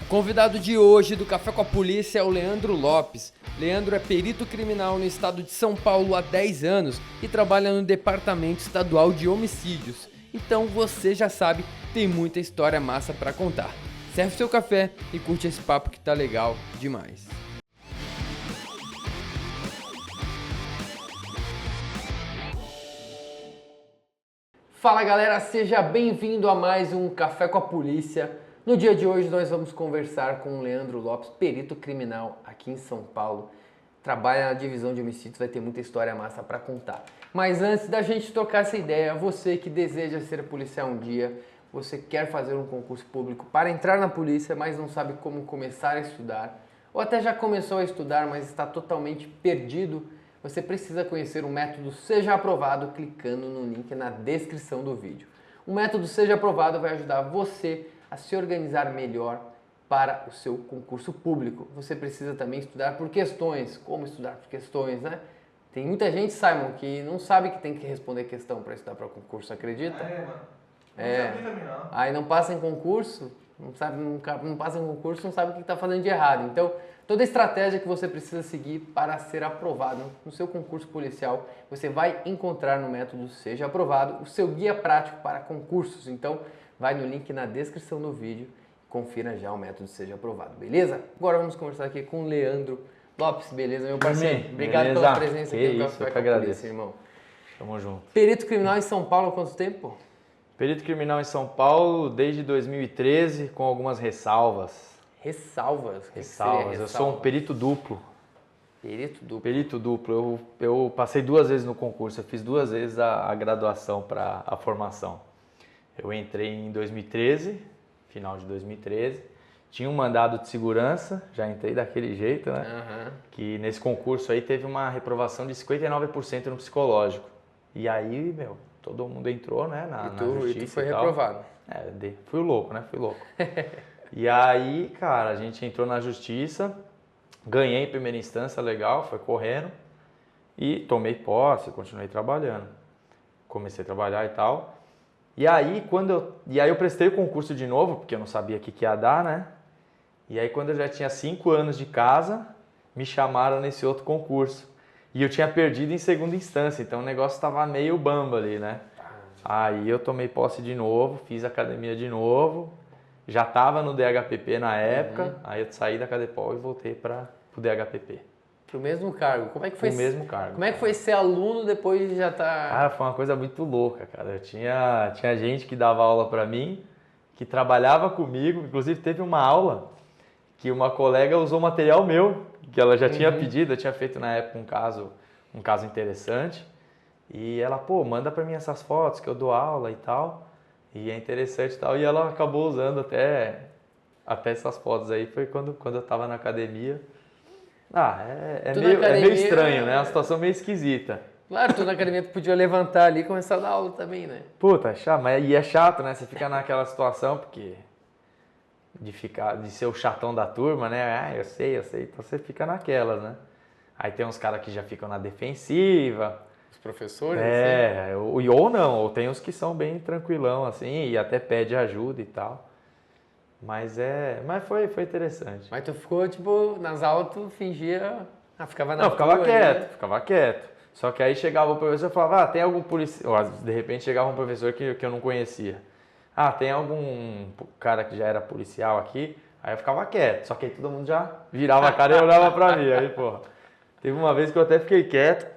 Convidado de hoje do Café com a Polícia é o Leandro Lopes. Leandro é perito criminal no estado de São Paulo há 10 anos e trabalha no Departamento Estadual de Homicídios. Então você já sabe, tem muita história massa pra contar. Serve seu café e curte esse papo que tá legal demais. Fala galera, seja bem-vindo a mais um Café com a Polícia. No dia de hoje nós vamos conversar com o Leandro Lopes, perito criminal aqui em São Paulo. Trabalha na divisão de homicídios, vai ter muita história massa para contar. Mas antes da gente trocar essa ideia, você que deseja ser policial um dia, você quer fazer um concurso público para entrar na polícia, mas não sabe como começar a estudar, ou até já começou a estudar, mas está totalmente perdido, você precisa conhecer o método Seja Aprovado clicando no link na descrição do vídeo. O método Seja Aprovado vai ajudar você a se organizar melhor para o seu concurso público. Você precisa também estudar por questões. Como estudar por questões, né? Tem muita gente, Simon, que não sabe que tem que responder questão para estudar para o concurso, acredita? Mano. É. Aí não passa em concurso, não passa em concurso, não sabe o que está fazendo de errado. Então, toda a estratégia que você precisa seguir para ser aprovado no seu concurso policial, você vai encontrar no método Seja Aprovado, o seu guia prático para concursos. Então, vai no link na descrição do vídeo, confira já o método Seja Aprovado, beleza? Agora vamos conversar aqui com o Leandro Lopes, beleza, meu parceiro? Obrigado beleza? pela presença aqui no Isso, Café eu que com a agradeço. Polícia, irmão. Tamo junto. Perito criminal em São Paulo há quanto tempo? Perito criminal em São Paulo desde 2013, com algumas ressalvas. Ressalvas? O que Ressalvas. seria Eu sou um perito duplo. Perito duplo. Perito duplo. Eu passei 2 vezes no concurso, eu fiz 2 vezes a graduação para a formação. Eu entrei em 2013, final de 2013. Tinha um mandado de segurança, já entrei daquele jeito, né? Uhum. Que nesse concurso aí teve uma reprovação de 59% no psicológico. E aí, meu, todo mundo entrou, né, na justiça E tu foi e tal. reprovado. Fui louco, né? Fui louco. E aí, cara, a gente entrou na justiça, ganhei em primeira instância, legal, foi correndo. E tomei posse, continuei trabalhando. Comecei a trabalhar e tal. E aí, eu prestei o concurso de novo, porque eu não sabia o que ia dar, né? E aí, quando eu já tinha 5 anos de casa, me chamaram nesse outro concurso. E eu tinha perdido em segunda instância, então o negócio estava meio bamba ali, né? Aí eu tomei posse de novo, fiz academia de novo, já estava no DHPP na época, aí eu saí da Cadepol e voltei para o DHPP. Pro mesmo cargo. Como é que foi? O mesmo cargo. Como é que foi ser aluno depois de já estar... Cara, foi uma coisa muito louca, cara. Eu tinha gente que dava aula para mim, que trabalhava comigo, inclusive teve uma aula que uma colega usou material meu, que ela já tinha pedido, eu tinha feito na época um caso interessante, e ela, pô, manda para mim essas fotos que eu dou aula e tal, e é interessante e tal, e ela acabou usando até essas fotos aí, foi quando eu tava na academia. É meio estranho, né? É uma situação meio esquisita. Claro, tu na academia tu podia levantar ali e começar a dar aula também, né? Puta, e é chato, né? Você fica naquela situação, porque de ser o chatão da turma, né? Eu sei, então você fica naquelas, né? Aí tem uns caras que já ficam na defensiva. Os professores? Ou não, ou tem uns que são bem tranquilão, assim, e até pede ajuda e tal. Mas foi interessante. Mas tu ficou, tipo, nas aulas tu fingia... ficava na Não, ficava tua, quieto, né? ficava quieto. Só que aí chegava o professor e falava, tem algum policial... De repente chegava um professor que eu não conhecia. Tem algum cara que já era policial aqui? Aí eu ficava quieto, só que aí todo mundo já virava a cara e olhava pra mim. Aí, porra, teve uma vez que eu até fiquei quieto.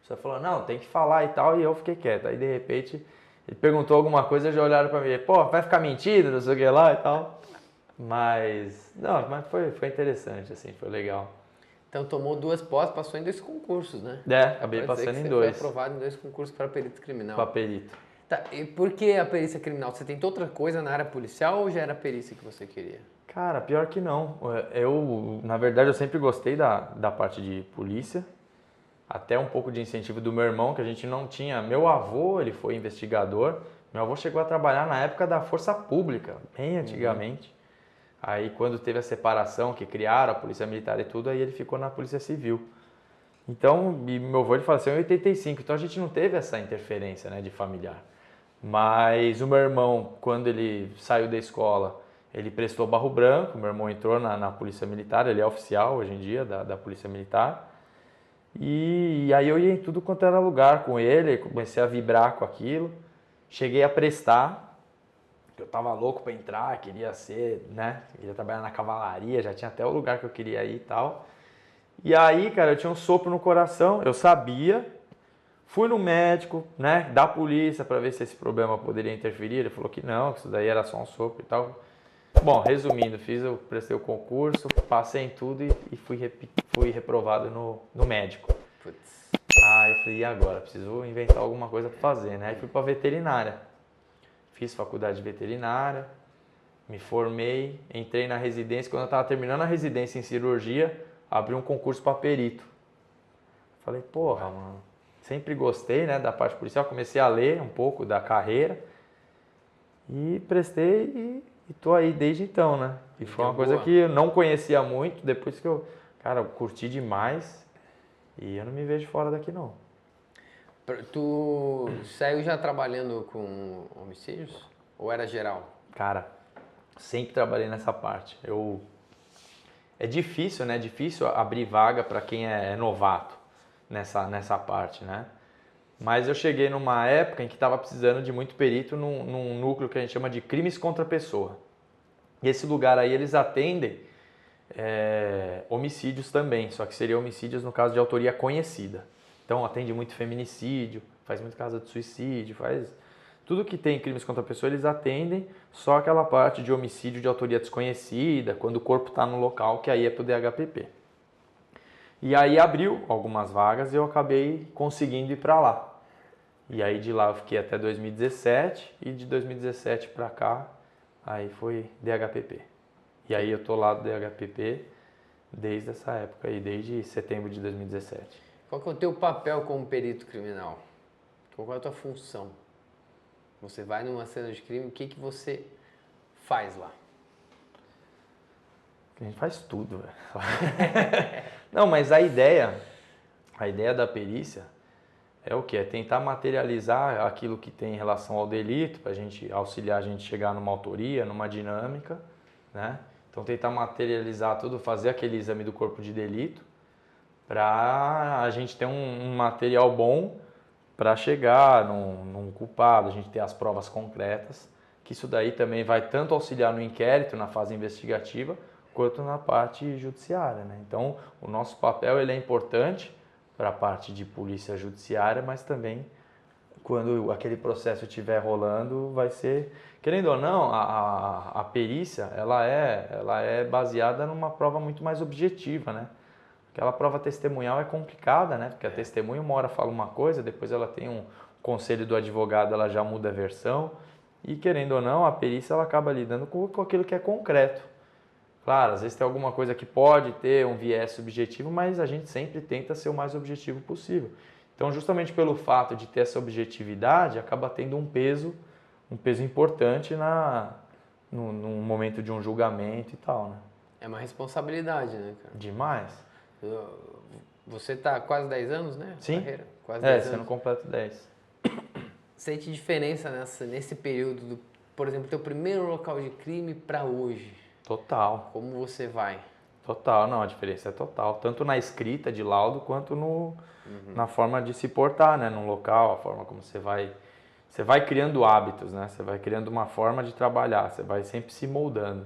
Você falou, não, tem que falar e tal, e eu fiquei quieto. Aí, de repente, ele perguntou alguma coisa, já olharam pra mim, pô, vai ficar mentindo, não sei o que lá e tal. Mas foi interessante, assim, foi legal. Então tomou 2 posses, passou em 2 concursos, né? Acabei passando em 2. Você foi aprovado em 2 concursos para perito criminal. Para perito. Tá, e por que a perícia criminal? Você tentou outra coisa na área policial ou já era a perícia que você queria? Cara, pior que não. Na verdade, eu sempre gostei da parte de polícia. Até um pouco de incentivo do meu irmão, que a gente não tinha. Meu avô, ele foi investigador. Meu avô chegou a trabalhar na época da Força Pública, bem antigamente. Aí, quando teve a separação, que criaram a Polícia Militar e tudo, aí ele ficou na Polícia Civil. Então, e meu avô ele faleceu em 85, então a gente não teve essa interferência, né, de familiar. Mas o meu irmão, quando ele saiu da escola, Ele prestou Barro Branco, meu irmão entrou na Polícia Militar, ele é oficial hoje em dia da Polícia Militar. E aí eu ia em tudo quanto era lugar com ele, comecei a vibrar com aquilo. Cheguei a prestar, eu tava louco para entrar, queria ser, né? Queria trabalhar na cavalaria, já tinha até o lugar que eu queria ir e tal. E aí, cara, eu tinha um sopro no coração, eu sabia. Fui no médico, né, da polícia para ver se esse problema poderia interferir. Ele falou que não, que isso daí era só um sopro e tal. Bom, resumindo, eu prestei o concurso, passei em tudo e fui reprovado no médico. Putz. Aí eu falei, e agora? Preciso inventar alguma coisa para fazer, né? Aí fui para veterinária. Fiz faculdade de veterinária, me formei, entrei na residência. Quando eu estava terminando a residência em cirurgia, abri um concurso para perito. Falei, porra, mano, sempre gostei, né, da parte policial. Comecei a ler um pouco da carreira e prestei e tô aí desde então, né? E foi uma coisa que eu não conhecia muito, depois que eu curti demais e eu não me vejo fora daqui não. Tu saiu já trabalhando com homicídios? Ou era geral? Cara, sempre trabalhei nessa parte. É difícil, né? É difícil abrir vaga para quem é novato nessa parte, né? Mas eu cheguei numa época em que estava precisando de muito perito num núcleo que a gente chama de crimes contra a pessoa. E esse lugar aí eles atendem homicídios também, só que seria homicídios no caso de autoria conhecida. Então atende muito feminicídio, faz muito caso de suicídio, faz tudo que tem crimes contra a pessoa eles atendem, só aquela parte de homicídio de autoria desconhecida, quando o corpo está no local, que aí é pro DHPP. E aí abriu algumas vagas e eu acabei conseguindo ir para lá. E aí de lá eu fiquei até 2017 e de 2017 para cá aí foi DHPP. E aí eu tô lá do DHPP desde essa época aí, desde setembro de 2017. Qual que é o teu papel como perito criminal? Qual é a tua função? Você vai numa cena de crime, o que você faz lá? A gente faz tudo, velho. Não, mas a ideia da perícia é o quê? É tentar materializar aquilo que tem em relação ao delito, para a gente auxiliar a gente chegar numa autoria, numa dinâmica, né? Então tentar materializar tudo, fazer aquele exame do corpo de delito, para a gente ter um material bom para chegar num culpado, a gente ter as provas concretas, que isso daí também vai tanto auxiliar no inquérito, na fase investigativa, quanto na parte judiciária, né? Então, o nosso papel ele é importante para a parte de polícia judiciária, mas também quando aquele processo estiver rolando, vai ser, querendo ou não, a perícia ela é baseada numa prova muito mais objetiva, né? Aquela prova testemunhal é complicada, né? Porque a testemunha uma hora fala uma coisa, depois ela tem um conselho do advogado, ela já muda a versão. E querendo ou não, a perícia ela acaba lidando com aquilo que é concreto. Claro, às vezes tem alguma coisa que pode ter um viés subjetivo, mas a gente sempre tenta ser o mais objetivo possível. Então, justamente pelo fato de ter essa objetividade, acaba tendo um peso importante num momento de um julgamento e tal, né? É uma responsabilidade, né, cara? Demais. Você tá quase 10 anos, né? Sim. Carreira. Quase 10 sendo anos. completo 10. Sente diferença nesse período, por exemplo, teu primeiro local de crime para hoje? Total. Como você vai? Total, não, a diferença é total. Tanto na escrita de laudo quanto na forma de se portar, né? No local, a forma como você vai criando hábitos, né? Você vai criando uma forma de trabalhar, você vai sempre se moldando.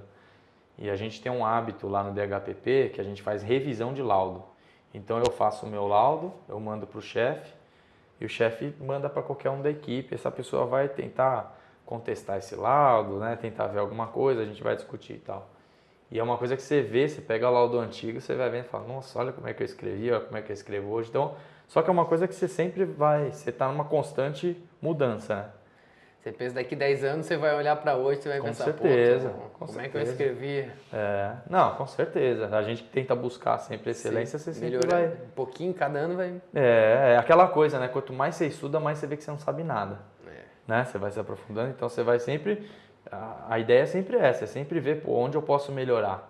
E a gente tem um hábito lá no DHPP que a gente faz revisão de laudo. Então eu faço o meu laudo, eu mando para o chefe e o chefe manda para qualquer um da equipe. Essa pessoa vai tentar contestar esse laudo, né? Tentar ver alguma coisa, a gente vai discutir e tal. E é uma coisa que você vê, você pega o laudo antigo, você vai vendo e fala, nossa, olha como é que eu escrevi, olha como é que eu escrevo hoje. Então, só que é uma coisa que você sempre você está numa constante mudança, né? Você pensa daqui 10 anos, você vai olhar para hoje, você vai Com pensar, certeza, como é que eu escrevi? Não, com certeza. A gente que tenta buscar sempre excelência, você sempre vai... Um pouquinho, cada ano vai... É aquela coisa, né? Quanto mais você estuda, mais você vê que você não sabe nada. Né? Você vai se aprofundando, então você vai sempre... A ideia é sempre essa, é sempre ver onde eu posso melhorar.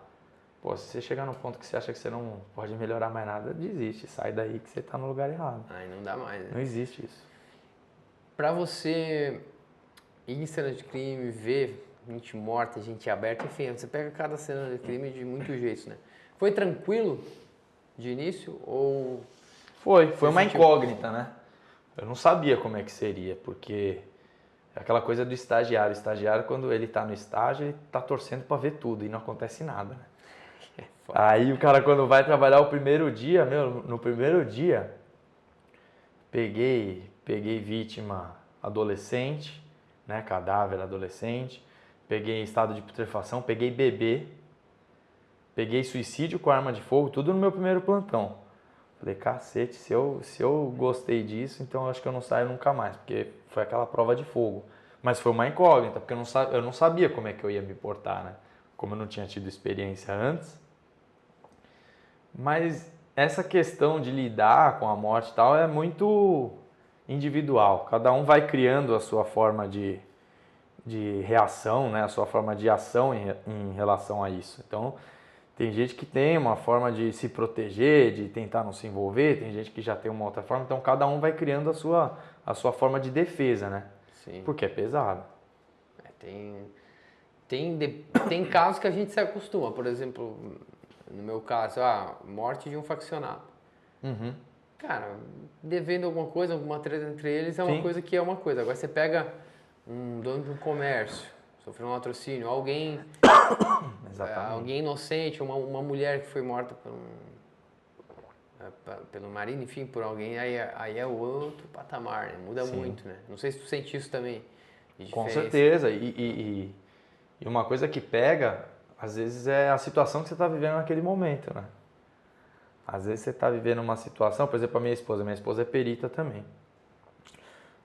Pô, se você chegar no ponto que você acha que você não pode melhorar mais nada, desiste, sai daí que você está no lugar errado. Aí não dá mais, né? Não existe isso. Para você ir em cena de crime, ver gente morta, gente aberta, enfim, você pega cada cena de crime de muitos jeitos, né? Foi tranquilo de início ou... Foi uma incógnita, né? Eu não sabia como é que seria, porque é aquela coisa do estagiário. O estagiário, quando ele tá no estágio, ele tá torcendo para ver tudo e não acontece nada, né? Aí o cara, quando vai trabalhar o primeiro dia, no primeiro dia, peguei vítima adolescente, né? Cadáver adolescente, peguei estado de putrefação, peguei bebê, peguei suicídio com arma de fogo, tudo no meu primeiro plantão. Falei, cacete, se eu gostei disso, então eu acho que eu não saio nunca mais, porque foi aquela prova de fogo. Mas foi uma incógnita, porque eu não sabia como é que eu ia me portar, né? Como eu não tinha tido experiência antes. Mas essa questão de lidar com a morte e tal é muito individual. Cada um vai criando a sua forma de reação, né? A sua forma de ação em relação a isso. Então, tem gente que tem uma forma de se proteger, de tentar não se envolver, tem gente que já tem uma outra forma, então cada um vai criando a sua forma de defesa, né? Sim. Porque é pesado. Tem casos que a gente se acostuma, por exemplo, no meu caso, morte de um faccionado. Uhum. Cara, devendo alguma coisa, alguma treta entre eles, é uma Sim. coisa que é uma coisa. Agora você pega um dono de um comércio, sofreu um latrocínio, alguém inocente, uma mulher que foi morta pelo marido, enfim, por alguém, aí é outro patamar, né? Muda muito, né? Não sei se tu sente isso também. Com certeza. E uma coisa que pega, às vezes, é a situação que você está vivendo naquele momento, né? Às vezes você está vivendo uma situação, por exemplo, a minha esposa é perita também.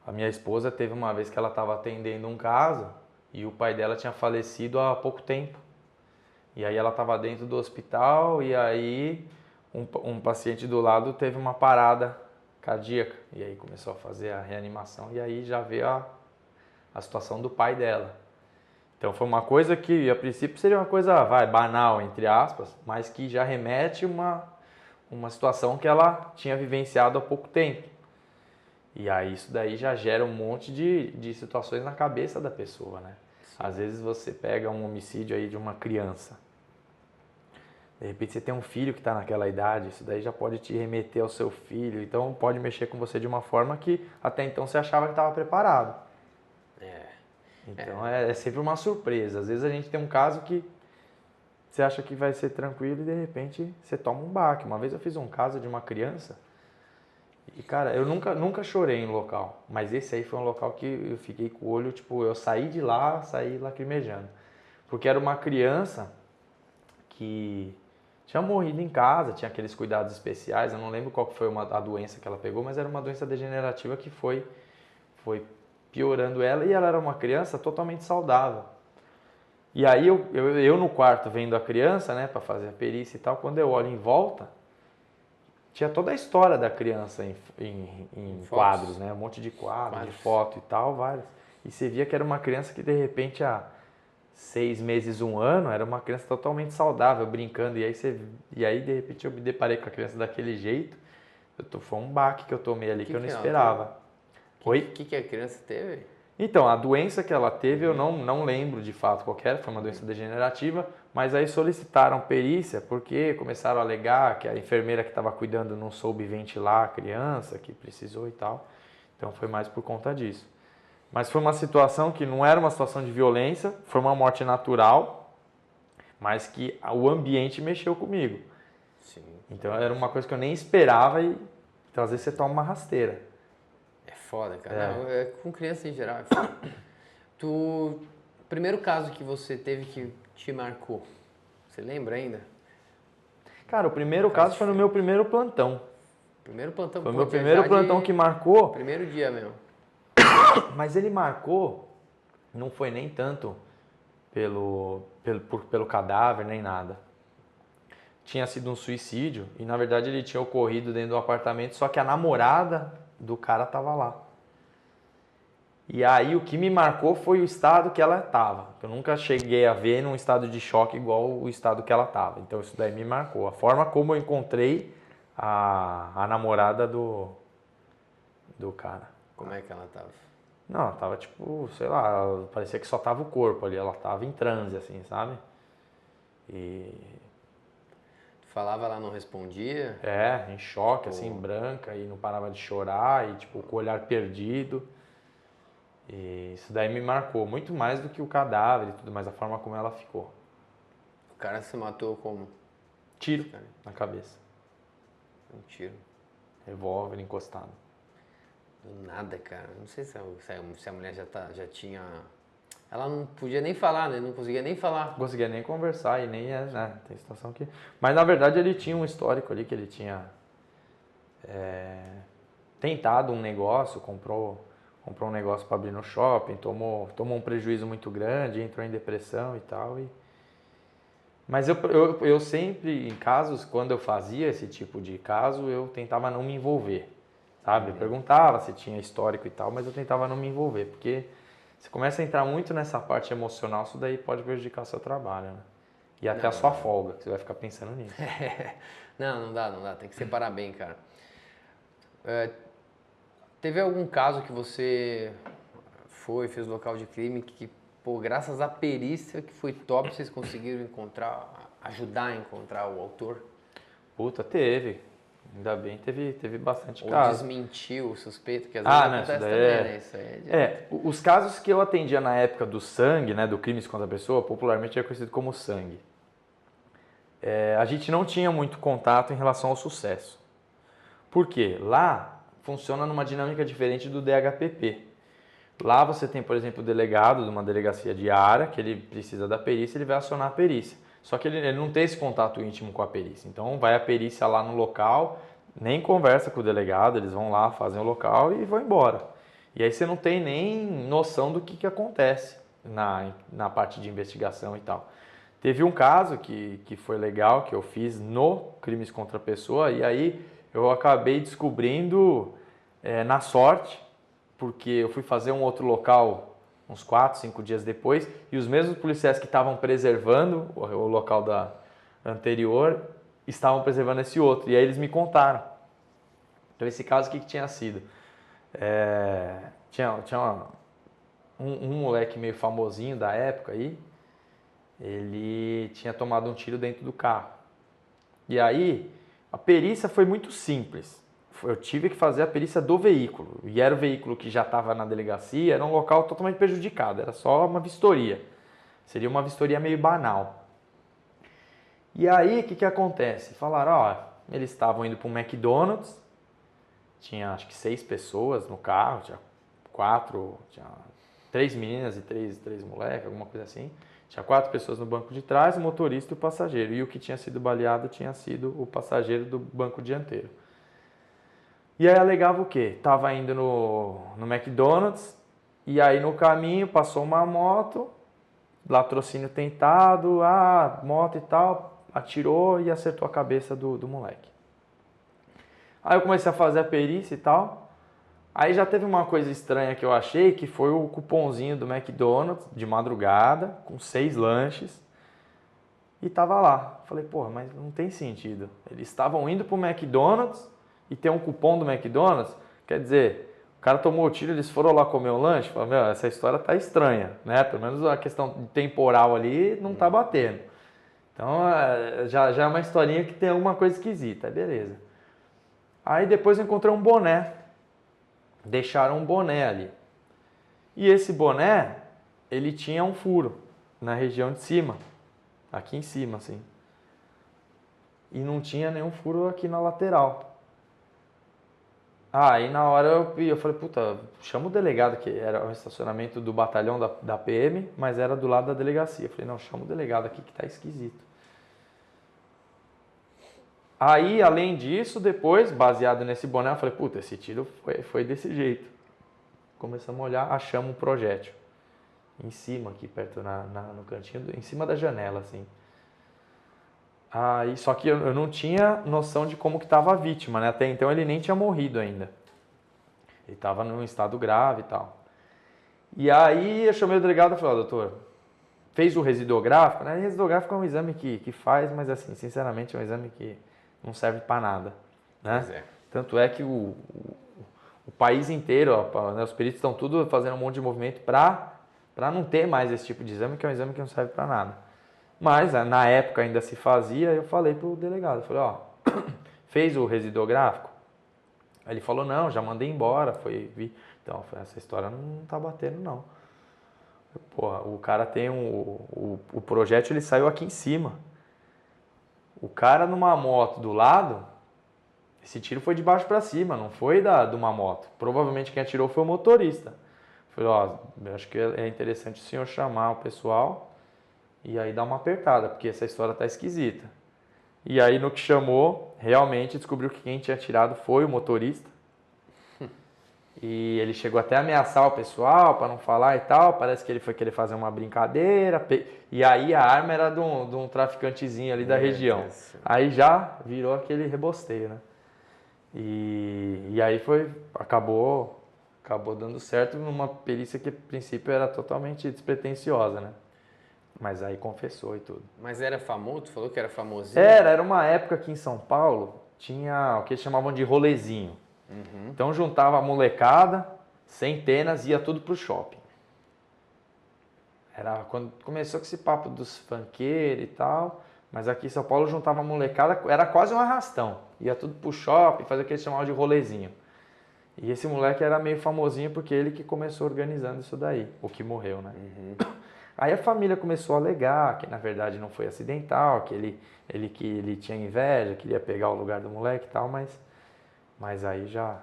A minha esposa teve uma vez que ela estava atendendo um caso e o pai dela tinha falecido há pouco tempo. E aí ela estava dentro do hospital e aí um paciente do lado teve uma parada cardíaca. E aí começou a fazer a reanimação e aí já veio a situação do pai dela. Então foi uma coisa que a princípio seria uma coisa, banal, entre aspas, mas que já remete uma situação que ela tinha vivenciado há pouco tempo. E aí isso daí já gera um monte de situações na cabeça da pessoa, né? Sim. Às vezes você pega um homicídio aí de uma criança. De repente você tem um filho que está naquela idade, isso daí já pode te remeter ao seu filho, então pode mexer com você de uma forma que até então você achava que estava preparado. Então é sempre uma surpresa. Às vezes a gente tem um caso que você acha que vai ser tranquilo e de repente você toma um baque. Uma vez eu fiz um caso de uma criança e, cara, eu nunca chorei em local, mas esse aí foi um local que eu fiquei com o olho, tipo, eu saí de lá, saí lacrimejando. Porque era uma criança que tinha morrido em casa, tinha aqueles cuidados especiais, eu não lembro qual que foi a doença que ela pegou, mas era uma doença degenerativa que foi piorando ela e ela era uma criança totalmente saudável. E aí eu no quarto vendo a criança, né, para fazer a perícia e tal, quando eu olho em volta, tinha toda a história da criança em quadros, né, um monte de quadros, de foto e tal, vários. E você via que era uma criança que de repente há 6 meses, 1 ano, era uma criança totalmente saudável, brincando. E aí de repente eu me deparei com a criança daquele jeito. Foi um baque que eu tomei ali que eu não esperava. O que a criança teve? Então, a doença que ela teve eu não lembro de fato qual era, foi uma doença degenerativa, mas aí solicitaram perícia porque começaram a alegar que a enfermeira que estava cuidando não soube ventilar a criança, que precisou e tal. Então foi mais por conta disso. Mas foi uma situação que não era uma situação de violência, foi uma morte natural, mas que o ambiente mexeu comigo. Sim. Então era uma coisa que eu nem esperava e então às vezes você toma uma rasteira. É foda, cara. Não, com criança em geral é foda. Primeiro caso que você teve que te marcou, você lembra ainda? Cara, o primeiro caso foi no meu primeiro plantão. Primeiro plantão? Foi o meu primeiro plantão que marcou. Primeiro dia mesmo. Mas ele marcou, não foi nem tanto pelo cadáver, nem nada. Tinha sido um suicídio e na verdade ele tinha ocorrido dentro do apartamento, só que a namorada do cara estava lá. E aí o que me marcou foi o estado que ela estava. Eu nunca cheguei a ver num estado de choque igual o estado que ela estava. Então isso daí me marcou. A forma como eu encontrei a namorada do cara. Como é que ela estava? Não, ela tava tipo, sei lá, parecia que só tava o corpo ali, ela tava em transe, assim, sabe? E Falava, ela não respondia? em choque, Tipo, assim, branca, e não parava de chorar, e tipo, com o olhar perdido. E isso daí me marcou, muito mais do que o cadáver e tudo mais, a forma como ela ficou. o cara se matou como? Tiro Esse cara, na cabeça, um tiro. revólver encostado. Do nada, cara. Não sei se a mulher já tinha. Ela não podia nem falar, né? Não conseguia nem falar. Não conseguia nem conversar e nem né, tem situação que... Mas na verdade ele tinha um histórico ali que ele tinha tentado um negócio, comprou um negócio para abrir no shopping, tomou um prejuízo muito grande, entrou em depressão e tal. Mas eu sempre, em casos, quando eu fazia esse tipo de caso, eu tentava não me envolver, sabe? Eu perguntava se tinha histórico e tal, mas eu tentava não me envolver, porque você começa a entrar muito nessa parte emocional, isso daí pode prejudicar o seu trabalho, né? E até a sua folga, que você vai ficar pensando nisso. Não, não dá. Tem que separar bem, cara. Teve algum caso que você fez local de crime que, pô, graças à perícia que foi top, vocês conseguiram ajudar a encontrar o autor? Puta, teve. Ainda bem, teve bastante Ou caso. desmentiu o suspeito, que às vezes Não, isso acontece daí também, né? Isso aí é direto. os casos que eu atendia na época do sangue, né, do crimes contra a pessoa, popularmente é conhecido como sangue. A gente não tinha muito contato em relação ao sucesso. Por quê? Lá funciona numa dinâmica diferente do DHPP. Lá você tem, por exemplo, o delegado de uma delegacia de área, que ele precisa da perícia, ele vai acionar a perícia. Só que ele não tem esse contato íntimo com a perícia. Então vai a perícia lá no local, nem conversa com o delegado, eles vão lá, fazem o local e vão embora. E aí você não tem nem noção do que acontece na parte de investigação e tal. Teve um caso que foi legal, que eu fiz no Crimes contra a Pessoa, e aí eu acabei descobrindo na sorte, porque eu fui fazer um outro local uns 4, 5 dias depois, e os mesmos policiais que estavam preservando o local da anterior, estavam preservando esse outro, e aí eles me contaram. Então esse caso, o que tinha sido? Tinha um moleque meio famosinho da época aí, ele tinha tomado um tiro dentro do carro. E aí, a perícia foi muito simples. Eu tive que fazer a perícia do veículo. E era o veículo que já estava na delegacia, era um local totalmente prejudicado, era só uma vistoria. Seria uma vistoria meio banal. E aí, o que acontece? Falaram, ó, eles estavam indo para um McDonald's, tinha acho que 6 pessoas no carro, tinha 3 meninas e 3 moleques, alguma coisa assim. Tinha 4 pessoas no banco de trás, o motorista e o passageiro. E o que tinha sido baleado tinha sido o passageiro do banco dianteiro. E aí alegava o quê? Tava indo no McDonald's e aí no caminho passou uma moto, latrocínio tentado, moto e tal, atirou e acertou a cabeça do moleque. Aí eu comecei a fazer a perícia e tal. Aí já teve uma coisa estranha que eu achei, que foi o cupomzinho do McDonald's de madrugada, com 6 lanches, e tava lá. Falei, porra, mas não tem sentido. Eles estavam indo pro McDonald's e tem um cupom do McDonald's, quer dizer, o cara tomou o tiro, eles foram lá comer um lanche, falei, meu, essa história tá estranha, né? Pelo menos a questão temporal ali não tá batendo. Então já é uma historinha que tem alguma coisa esquisita, beleza. Aí depois eu encontrei um boné. Deixaram um boné ali. E esse boné, ele tinha um furo na região de cima, aqui em cima, assim. E não tinha nenhum furo aqui na lateral. Aí na hora eu falei, puta, chama o delegado, que era o estacionamento do batalhão da PM, mas era do lado da delegacia. Eu falei, não, chama o delegado aqui que tá esquisito. Aí, além disso, depois, baseado nesse boné, eu falei, puta, esse tiro foi desse jeito. Começamos a olhar, achamos um projétil. Em cima, aqui perto no cantinho, em cima da janela, assim. Aí, só que eu não tinha noção de como que estava a vítima, né? Até então ele nem tinha morrido ainda. Ele estava num estado grave e tal. E aí eu chamei o delegado e falei, doutor, fez o residográfico, né? E residográfico é um exame que faz, mas assim, sinceramente é um exame que não serve para nada, né? Pois é. Tanto é que o o país inteiro, né, os peritos estão tudo fazendo um monte de movimento para não ter mais esse tipo de exame, que é um exame que não serve para nada. Mas na época ainda se fazia, eu falei pro delegado, eu falei, ó, fez o residuográfico? Aí ele falou, não, já mandei embora, Então, eu falei, essa história não tá batendo, não. Porra, o cara tem o projétil, ele saiu aqui em cima. O cara numa moto do lado, esse tiro foi de baixo para cima, não foi de uma moto. Provavelmente quem atirou foi o motorista. Eu falei, ó, acho que é interessante o senhor chamar o pessoal e aí dar uma apertada, porque essa história tá esquisita. E aí no que chamou, realmente descobriu que quem tinha atirado foi o motorista. E ele chegou até a ameaçar o pessoal para não falar e tal. Parece que ele foi querer fazer uma brincadeira. E aí a arma era de um traficantezinho ali da região. Deus. Aí já virou aquele rebosteio, né? E aí acabou dando certo numa perícia que a princípio era totalmente despretensiosa, né? Mas aí confessou e tudo. Mas era famoso? Tu falou que era famosinho? Era uma época aqui em São Paulo, tinha o que eles chamavam de rolezinho. Então juntava a molecada, centenas, ia tudo pro shopping. Era quando começou com esse papo dos funkeiros e tal, mas aqui em São Paulo juntava a molecada, era quase um arrastão. Ia tudo pro shopping, fazia o que eles chamavam de rolezinho. E esse moleque era meio famosinho porque ele que começou organizando isso daí, o que morreu, né? Aí a família começou a alegar que na verdade não foi acidental, que ele tinha inveja, queria pegar o lugar do moleque e tal, mas aí já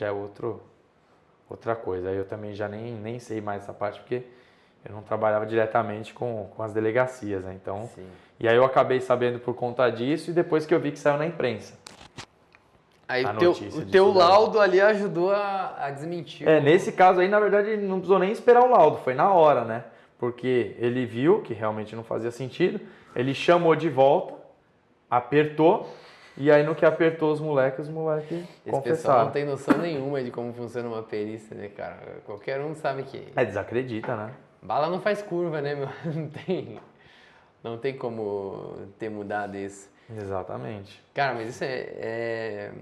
é outra coisa. Aí eu também já nem sei mais essa parte, porque eu não trabalhava diretamente com as delegacias, né? Então, Sim. E aí eu acabei sabendo por conta disso e depois que eu vi que saiu na imprensa. Aí a o notícia teu disso daí. laudo ali ajudou a desmentir. Nesse caso aí, na verdade, não precisou nem esperar o laudo, foi na hora, né? Porque ele viu que realmente não fazia sentido, ele chamou de volta, apertou, e aí no que apertou os moleques Esse pessoal confessaram. não tem noção nenhuma de como funciona uma perícia, né, cara? Qualquer um sabe que Desacredita, né? bala não faz curva, né, meu? Não tem como ter mudado isso. Exatamente. Cara, mas isso é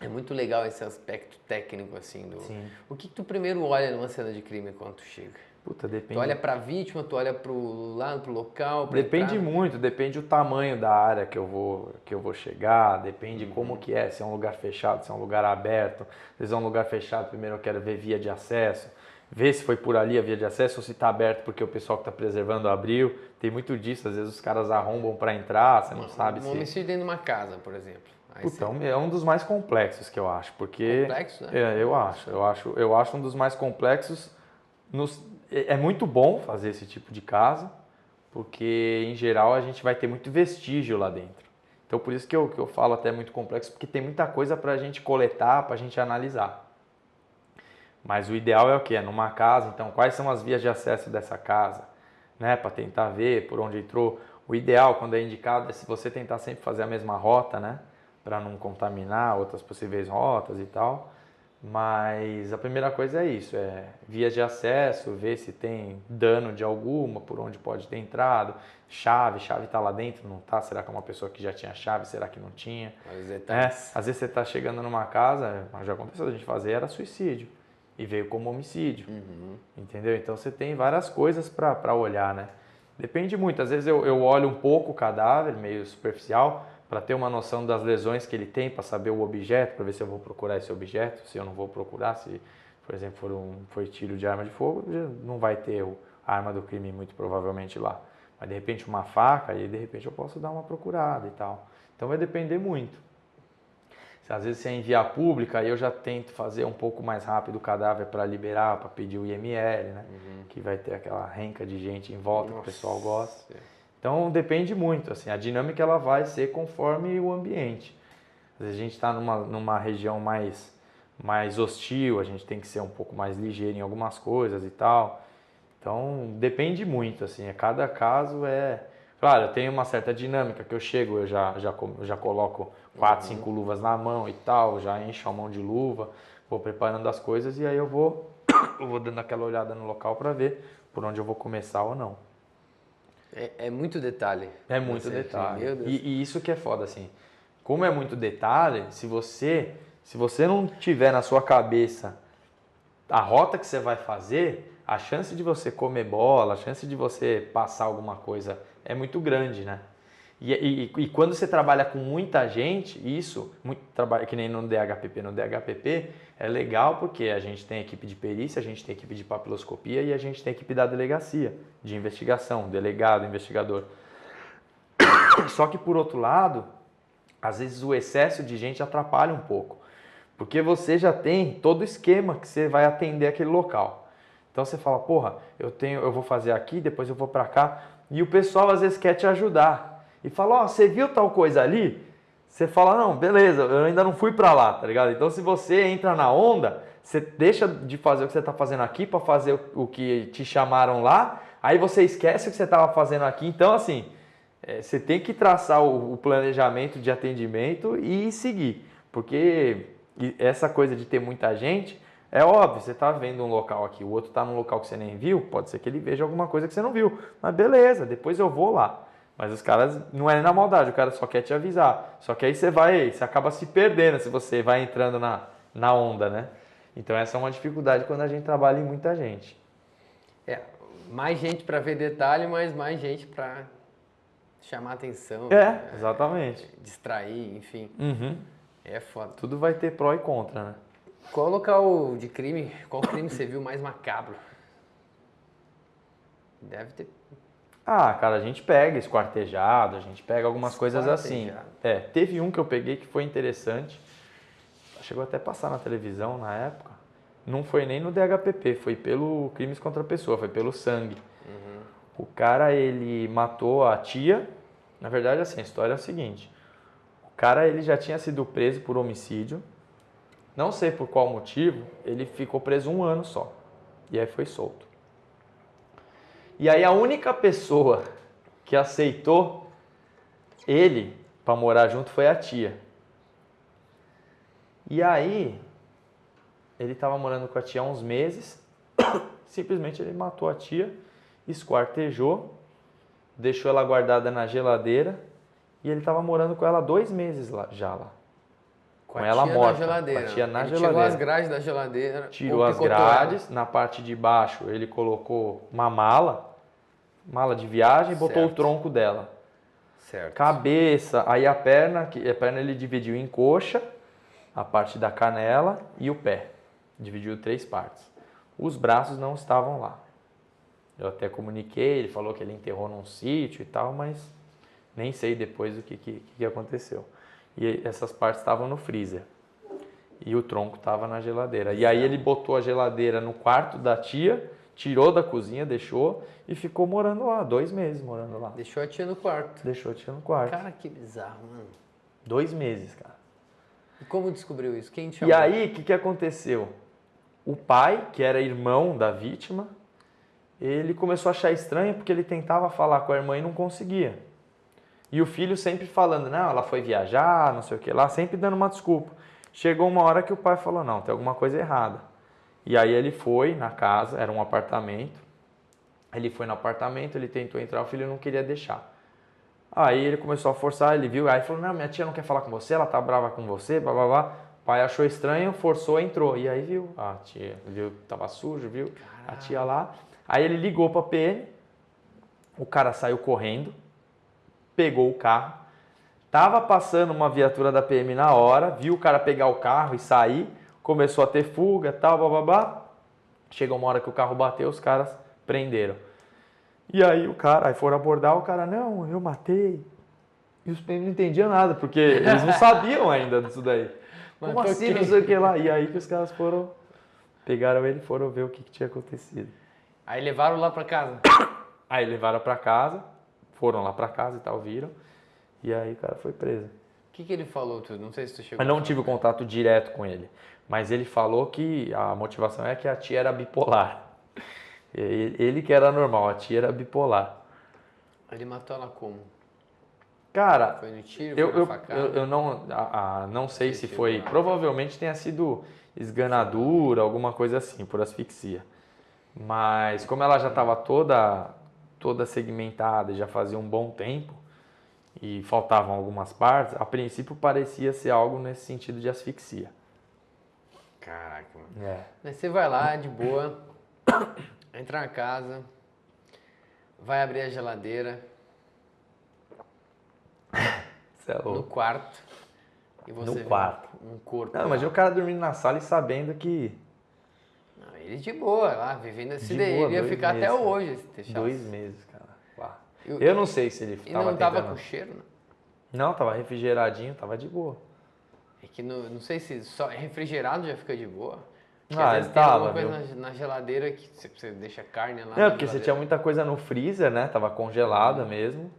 muito legal esse aspecto técnico, assim, do... Sim. O que tu primeiro olha numa cena de crime quando tu chega? Puta, depende. Tu olha pra vítima, tu olha pro lado, pro local, pra Depende entrada? muito, depende o tamanho da área que eu vou chegar, depende como que é, se é um lugar fechado, se é um lugar aberto. Se é um lugar fechado, primeiro eu quero ver via de acesso, ver se foi por ali a via de acesso ou se está aberto porque o pessoal que está preservando abriu. Tem muito disso, às vezes os caras arrombam para entrar, você não sabe Um se... homicídio dentro de uma casa, por exemplo. Aí Puta, você- é um dos mais complexos que eu acho, porque... Complexo, né? Eu acho um dos mais complexos. É muito bom fazer esse tipo de caso, porque em geral a gente vai ter muito vestígio lá dentro. Então por isso que eu falo até muito complexo, porque tem muita coisa para a gente coletar, para a gente analisar. Mas o ideal é o quê? É numa casa, então quais são as vias de acesso dessa casa, né? Para tentar ver por onde entrou. O ideal, quando é indicado, é se você tentar sempre fazer a mesma rota, né? Para não contaminar outras possíveis rotas e tal. Mas a primeira coisa é isso, é vias de acesso, ver se tem dano de alguma, por onde pode ter entrado, chave está lá dentro, não tá? Será que é uma pessoa que já tinha chave, será que não tinha? Os detalhes. Às vezes você está chegando numa casa, já aconteceu a gente fazer, era suicídio e veio como homicídio, entendeu? Então você tem várias coisas para olhar, né? Depende muito, às vezes eu olho um pouco o cadáver, meio superficial, para ter uma noção das lesões que ele tem, para saber o objeto, para ver se eu vou procurar esse objeto, se eu não vou procurar, se, por exemplo, foi tiro de arma de fogo, já não vai ter a arma do crime muito provavelmente lá. Mas de repente uma faca, e de repente eu posso dar uma procurada e tal. Então vai depender muito. Às vezes se é em via pública, aí eu já tento fazer um pouco mais rápido o cadáver para liberar, para pedir o IML, né? Que vai ter aquela renca de gente em volta que o pessoal gosta. Então depende muito, assim, a dinâmica ela vai ser conforme o ambiente. Às vezes a gente está numa região mais hostil, a gente tem que ser um pouco mais ligeiro em algumas coisas e tal. Então depende muito, assim, cada caso é... Claro, eu tenho uma certa dinâmica que eu chego, eu já coloco 4, 5 luvas na mão e tal, já encho a mão de luva, vou preparando as coisas e aí eu vou dando aquela olhada no local para ver por onde eu vou começar ou não. É muito detalhe. É muito detalhe. Meu Deus. E isso que é foda, assim. Como é muito detalhe, se você Se você não tiver na sua cabeça a rota que você vai fazer, a chance de você comer bola, a chance de você passar alguma coisa é muito grande, né? E quando você trabalha com muita gente, isso, que nem no DHPP é legal porque a gente tem equipe de perícia, a gente tem equipe de papiloscopia e a gente tem equipe da delegacia, de investigação, delegado, investigador. Só que por outro lado, às vezes o excesso de gente atrapalha um pouco, porque você já tem todo o esquema que você vai atender aquele local. Então você fala, porra, eu vou fazer aqui, depois eu vou para cá, e o pessoal às vezes quer te ajudar. E fala, ó, você viu tal coisa ali? Você fala, não, beleza, eu ainda não fui para lá, tá ligado? Então se você entra na onda, você deixa de fazer o que você tá fazendo aqui para fazer o que te chamaram lá, aí você esquece o que você estava fazendo aqui. Então assim, você tem que traçar o planejamento de atendimento e seguir, porque essa coisa de ter muita gente, é óbvio, você está vendo um local aqui, o outro está num local que você nem viu, pode ser que ele veja alguma coisa que você não viu, mas beleza, depois eu vou lá. Mas os caras, não é na maldade, o cara só quer te avisar. Só que aí você acaba se perdendo se você vai entrando na onda, né? Então essa é uma dificuldade quando a gente trabalha em muita gente. Mais gente para ver detalhe, mas mais gente para chamar atenção. Exatamente. Distrair, enfim. Uhum. É foda. Tudo vai ter pró e contra, né? Qual local de crime, qual crime você viu mais macabro? Deve ter... Ah, cara, a gente pega esquartejado, a gente pega algumas coisas assim. Teve um que eu peguei que foi interessante. Chegou até a passar na televisão na época. Não foi nem no DHPP, foi pelo crimes contra a pessoa, foi pelo sangue. Uhum. O cara, ele matou a tia. Na verdade, assim, a história é o seguinte. O cara, ele já tinha sido preso por homicídio. Não sei por qual motivo, ele ficou preso 1 ano só. E aí foi solto. E aí a única pessoa que aceitou ele para morar junto foi a tia. E aí, ele estava morando com a tia há uns meses, simplesmente ele matou a tia, esquartejou, deixou ela guardada na geladeira e ele estava morando com ela há 2 meses já lá. Com ela tia morta, na geladeira. com a tia na Ele geladeira. tirou as grades da geladeira. Tirou as grades, na parte de baixo ele colocou uma mala de viagem e botou o tronco dela. Certo. Cabeça, aí a perna ele dividiu em coxa, a parte da canela e o pé. Dividiu 3 partes. Os braços não estavam lá. Eu até comuniquei, ele falou que ele enterrou num sítio e tal, mas nem sei depois o que aconteceu. E essas partes estavam no freezer. E o tronco estava na geladeira. E aí ele botou a geladeira no quarto da tia, tirou da cozinha, deixou e ficou morando lá, 2 meses morando lá. Deixou a tia no quarto. Deixou a tia no quarto. Cara, que bizarro, mano. 2 meses, cara. E como descobriu isso? Quem te chamou? E aí, o que aconteceu? O pai, que era irmão da vítima, ele começou a achar estranho porque ele tentava falar com a irmã e não conseguia. E o filho sempre falando, não, ela foi viajar, não sei o que lá, sempre dando uma desculpa. Chegou uma hora que o pai falou, não, tem alguma coisa errada. E aí ele foi na casa, era um apartamento. Ele foi no apartamento, ele tentou entrar, o filho não queria deixar. Aí ele começou a forçar, ele viu, aí falou, não, minha tia não quer falar com você, ela tá brava com você, blá blá blá. O pai achou estranho, forçou, entrou. E aí viu, a tia viu que tava sujo, viu a tia lá. Aí ele ligou pra PM, o cara saiu correndo, pegou o carro, tava passando uma viatura da PM na hora, viu o cara pegar o carro e sair, começou a ter fuga, tal, blá blá blá. Chegou uma hora que o carro bateu, os caras prenderam. E aí aí foram abordar, o cara, não, eu matei. E os PM não entendiam nada, porque eles não sabiam ainda disso daí. Como assim, não sei o que lá? E aí que os caras pegaram ele e foram ver o que tinha acontecido. Aí levaram lá pra casa? Aí levaram pra casa, foram lá pra casa e tal, viram. E aí o cara foi preso. O que ele falou, tu? Não sei se tu chegou. Mas não tive contato direto com ele. Mas ele falou que a motivação é que a tia era bipolar. Ele que era normal, a tia era bipolar. Ele matou ela como? Cara, foi no tiro, foi na facada? eu não sei se foi. Provavelmente tenha sido esganadura, alguma coisa assim, por asfixia. Mas como ela já estava toda segmentada, já fazia um bom tempo, e faltavam algumas partes, a princípio parecia ser algo nesse sentido de asfixia. Caraca, mano. É. Aí você vai lá, de boa, entra na casa, vai abrir a geladeira Você é no louco. quarto e você No vê quarto. um corpo Não, lá. imagina o cara dormindo na sala e sabendo que... Não, ele de boa lá, vivendo esse De daí. boa, Ele ia 2 ficar até meses. hoje se deixasse. 2 meses, cara. Lá. Eu- Eu não sei se ele E tava não tava tentando... com cheiro, né? Não, tava refrigeradinho, tava de boa. É que não sei se só refrigerado já fica de boa. Porque Ah, às ele vezes tem tava, alguma coisa viu? na geladeira que você deixa carne lá É, na porque você geladeira. tinha muita coisa no freezer, né? Tava congelada mesmo.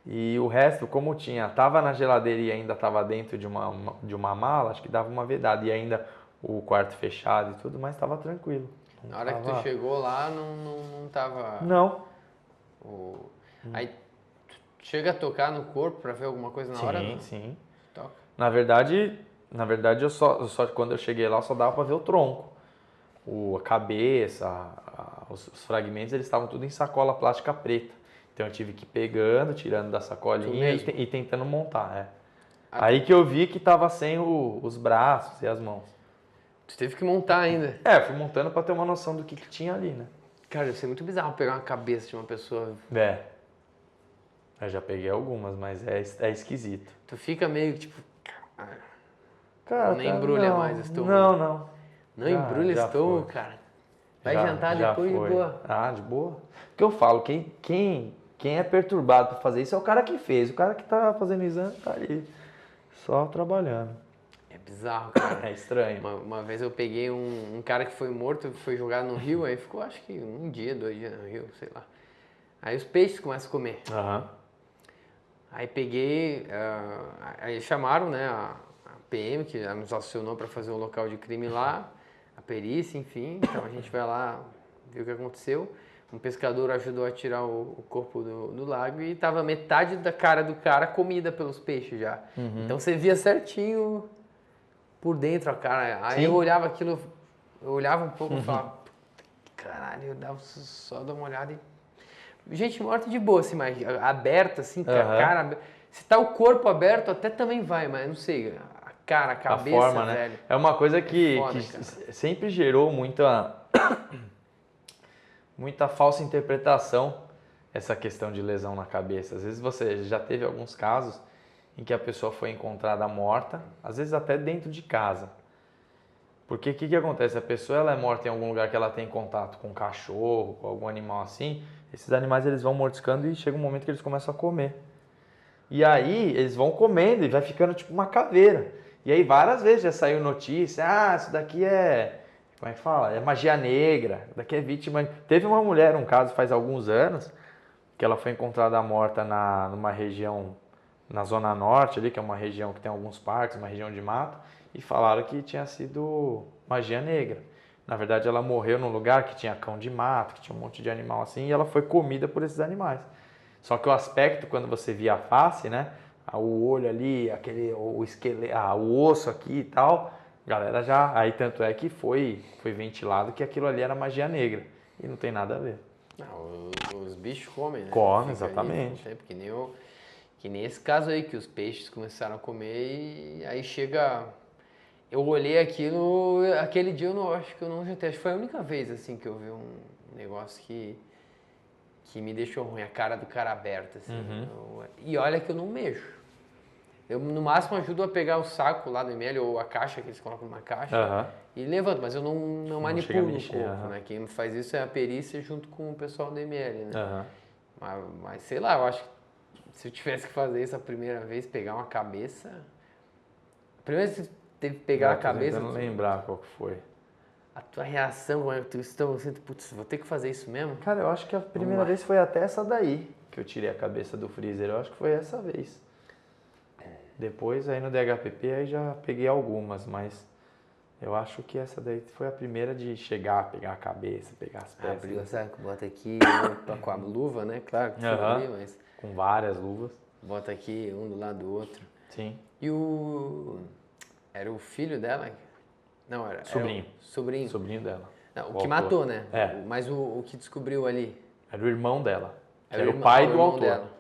E o resto, como tava na geladeira e ainda tava dentro de uma mala, acho que dava uma vedada. E ainda o quarto fechado e tudo, mas tava tranquilo. Não Na hora que tu tava- chegou lá, não tava... Não. Aí tu chega a tocar no corpo pra ver alguma coisa na hora? Sim, Não? sim. Toca. Na verdade eu só quando eu cheguei lá só dava pra ver o tronco. A cabeça, os fragmentos, eles estavam tudo em sacola plástica preta. Então eu tive que ir pegando, tirando da sacolinha mesmo? e tentando montar. É. Ah, Aí que eu vi que tava sem os braços e as mãos. tu teve que montar ainda. É, fui montando pra ter uma noção do que tinha ali, né? Cara, deve ser muito bizarro pegar uma cabeça de uma pessoa. É. Eu já peguei algumas, mas é esquisito. Tu fica meio que tipo. Cara, Nem embrulha mais o estômago. Não. Não Já- embrulha já estômago, foi. cara. Vai Já- jantar já depois de foi. boa. Ah, de boa. O que eu falo, quem é perturbado pra fazer isso é o cara que fez. O cara que tá fazendo o exame tá ali, só trabalhando. É bizarro, cara. É estranho. Uma vez eu peguei um cara que foi morto, foi jogado no rio, aí ficou acho que 2 dias no rio, sei lá. Aí os peixes começam a comer. Aham. Aí peguei, aí chamaram, né, a PM, que nos acionou para fazer o local de crime lá, a perícia, enfim. Então a gente vai lá ver o que aconteceu. Um pescador ajudou a tirar o corpo do lago e tava metade da cara do cara comida pelos peixes já. Então você via certinho por dentro a cara. Aí Sim. eu olhava aquilo, eu olhava um pouco e falava, caralho, eu dava só dar uma olhada e... Gente morta de boa, assim, mas aberta, assim, com a Aham. cara aberta. Se tá o corpo aberto, até também vai, mas não sei, a cara, a cabeça, A forma, né? velho. É uma coisa que, foda, que cara. sempre gerou muita falsa interpretação essa questão de lesão na cabeça. Às vezes você já teve alguns casos em que a pessoa foi encontrada morta, às vezes até dentro de casa. Porque o que acontece? A pessoa ela é morta em algum lugar que ela tem contato com um cachorro, com algum animal assim, esses animais eles vão mordiscando e chega um momento que eles começam a comer. E aí eles vão comendo e vai ficando tipo uma caveira. E aí várias vezes já saiu notícia, isso daqui como é que fala? É magia negra, isso daqui é vítima. Teve uma mulher, um caso faz alguns anos, que ela foi encontrada morta numa região, na Zona Norte ali, que é uma região que tem alguns parques, uma região de mato, e falaram que tinha sido magia negra. Na verdade ela morreu num lugar que tinha cão de mato, que tinha um monte de animal assim, e ela foi comida por esses animais. Só que o aspecto, quando você via a face, né? O olho ali, o esqueleto, o osso aqui e tal, galera já. Aí tanto é que foi ventilado que aquilo ali era magia negra. E não tem nada a ver. Não, os bichos comem, né? Come, Fica ali, exatamente. não tem, que nem esse caso aí, que os peixes começaram a comer e aí chega... Eu olhei aquilo, aquele dia eu não acho que eu não jantei. Acho que foi a única vez, assim, que eu vi um negócio que me deixou ruim, a cara do cara aberta, assim. E olha que eu não mexo. Eu, no máximo, ajudo a pegar o saco lá do ML, ou a caixa, que eles colocam numa caixa, Aham. e levanto, mas eu não chega a manipulo o mexer, corpo, aham. né? Quem faz isso é a perícia junto com o pessoal do ML, né? Aham. Mas sei lá, eu acho que se eu tivesse que fazer isso a primeira vez, pegar uma cabeça... Primeiro você teve que pegar a cabeça... Não lembrar qual que foi. A tua reação, quando tu estão assim, putz, vou ter que fazer isso mesmo? Cara, eu acho que a primeira vez foi até essa daí que eu tirei a cabeça do freezer. Eu acho que foi essa vez. Depois, aí no DHPP, aí já peguei algumas, mas eu acho que essa daí foi a primeira de chegar, pegar a cabeça, pegar as peças. Abriu essa, bota aqui, com a luva, né? Claro que foi Aham. ali, mas Com várias luvas. bota aqui um do lado do outro. Sim. E era o filho dela? Não, era... Sobrinho. Era o sobrinho. Sobrinho dela. Não, o O que autor. matou, né? É. Mas o que descobriu ali. Era o irmão dela. Era Era o o irmão- pai o do irmão autor. dela.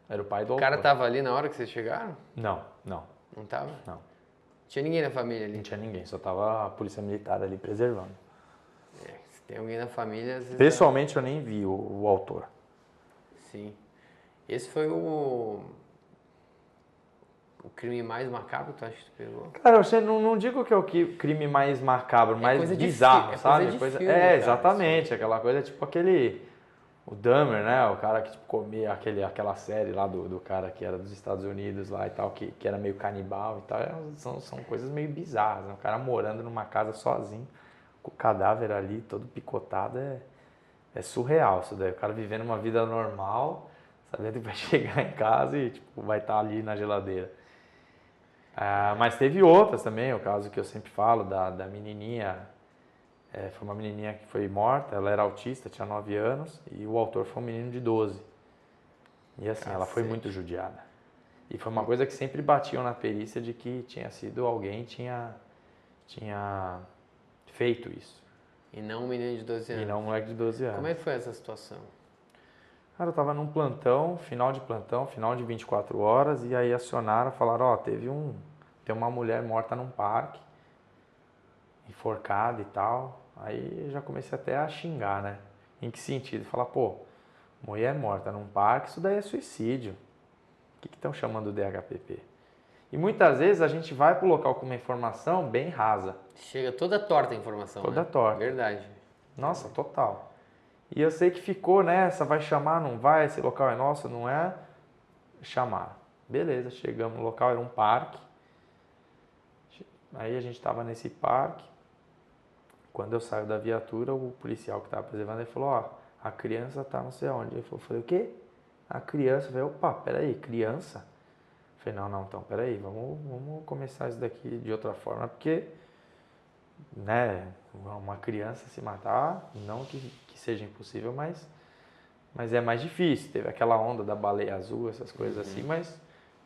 Era o pai do O autor. cara tava ali na hora que vocês chegaram? Não. Não tava? Não. Tinha ninguém na família ali? Não tinha ninguém, só tava a polícia militar ali preservando. Se tem alguém na família, às vezes... Pessoalmente eu nem vi o autor. Sim. Esse foi o crime mais macabro, tu acha que tu pegou? Cara, eu não digo que é o crime mais macabro, mais coisa de bizarro, sabe? coisa de filme, cara, exatamente, aquela coisa tipo aquele... O Dahmer, né? O cara que tipo, comia aquela série lá do cara que era dos Estados Unidos lá e tal, que era meio canibal e tal. São coisas meio bizarras, né? O cara morando numa casa sozinho, com o cadáver ali todo picotado, é surreal isso daí. O cara vivendo uma vida normal, sabendo que vai chegar em casa e tipo, vai estar ali na geladeira. Mas teve outras também, o caso que eu sempre falo da menininha. Foi uma menininha que foi morta, ela era autista, tinha 9 anos, e o autor foi um menino de 12. E assim, ela foi muito judiada. E foi uma coisa que sempre batiam na perícia de que tinha sido alguém tinha feito isso. E não um menino de 12 anos. E não um moleque de 12 anos. Como é que foi essa situação? Cara, eu tava num plantão, final de 24 horas, e aí acionaram, falaram, ó, tem uma mulher morta num parque, enforcada e tal. Aí eu já comecei até a xingar, né? Em que sentido? Falar, pô, mulher morta num parque, isso daí é suicídio. O que estão chamando de DHPP? E muitas vezes a gente vai pro local com uma informação bem rasa. Chega toda torta a informação, Toda né? torta. Verdade. Nossa, total. E eu sei que ficou nessa, vai chamar, não vai, esse local é nosso, não é? Chamar. Beleza, chegamos no local, era um parque. Aí a gente estava nesse parque. Quando eu saio da viatura, o policial que estava preservando, ele falou, ó, a criança tá não sei onde. Eu falei, o quê? A criança. Eu falei, opa, peraí, criança? Eu falei, não, então, peraí, vamos começar isso daqui de outra forma, porque, né, uma criança se matar, não que seja impossível, mas é mais difícil. Teve aquela onda da baleia azul, essas coisas assim, mas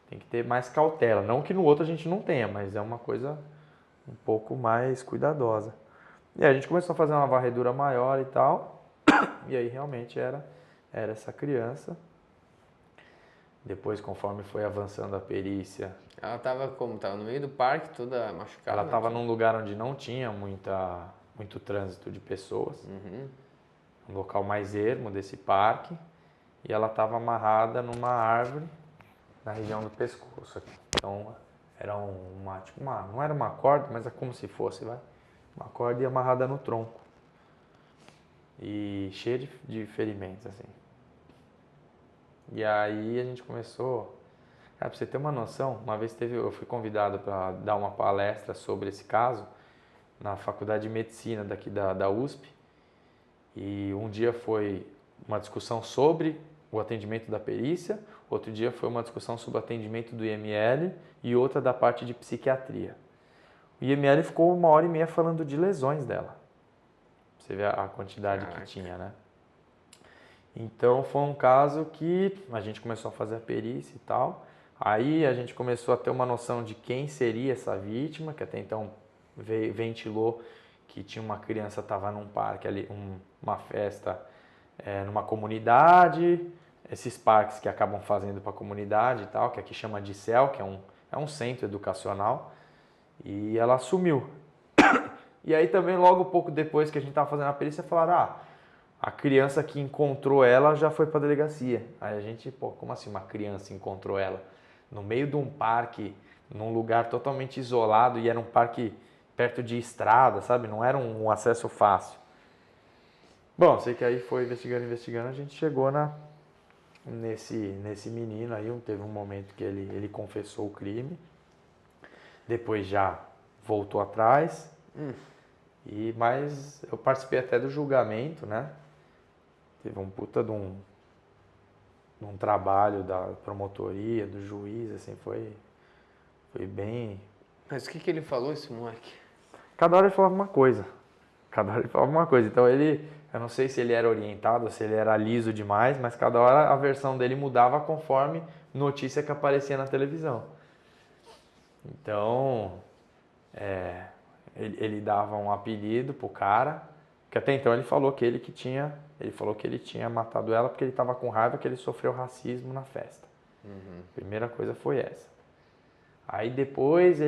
tem que ter mais cautela. Não que no outro a gente não tenha, mas é uma coisa um pouco mais cuidadosa. E aí a gente começou a fazer uma varredura maior e tal, e aí realmente era essa criança. Depois, conforme foi avançando a perícia... Ela tava como? Tava no meio do parque, toda machucada? Ela estava num lugar onde não tinha muito trânsito de pessoas, um local mais ermo desse parque, e ela estava amarrada numa árvore na região do pescoço aqui. Então, era não era uma corda, mas é como se fosse, uma corda e amarrada no tronco. E cheia de ferimentos, assim. E aí a gente começou... Pra você ter uma noção, uma vez eu fui convidado para dar uma palestra sobre esse caso na Faculdade de Medicina daqui da USP. E um dia foi uma discussão sobre o atendimento da perícia, outro dia foi uma discussão sobre o atendimento do IML e outra da parte de psiquiatria. O IML ficou 1h30 falando de lesões dela. Você vê a quantidade que tinha, né? Então foi um caso que a gente começou a fazer a perícia e tal. Aí a gente começou a ter uma noção de quem seria essa vítima, que até então ventilou que tinha uma criança, estava num parque ali, uma festa numa comunidade, esses parques que acabam fazendo para a comunidade e tal, que aqui chama de CEL, que é um centro educacional, e ela sumiu. E aí também logo pouco depois que a gente estava fazendo a perícia, falaram, a criança que encontrou ela já foi para a delegacia. Aí a gente, pô, como assim uma criança encontrou ela? No meio de um parque, num lugar totalmente isolado, e era um parque perto de estrada, sabe? Não era um acesso fácil. Bom, sei que aí foi investigando, a gente chegou nesse menino aí, teve um momento que ele confessou o crime, depois já voltou atrás, mas eu participei até do julgamento, né? Teve um puta de um trabalho da promotoria, do juiz, assim, foi bem... Mas o que ele falou, esse moleque? Cada hora ele falava uma coisa. Então eu não sei se ele era orientado, se ele era liso demais, mas cada hora a versão dele mudava conforme notícia que aparecia na televisão. Então, ele dava um apelido pro cara, que até então ele falou que ele tinha matado ela porque ele estava com raiva que ele sofreu racismo na festa. Primeira coisa foi essa. Aí depois,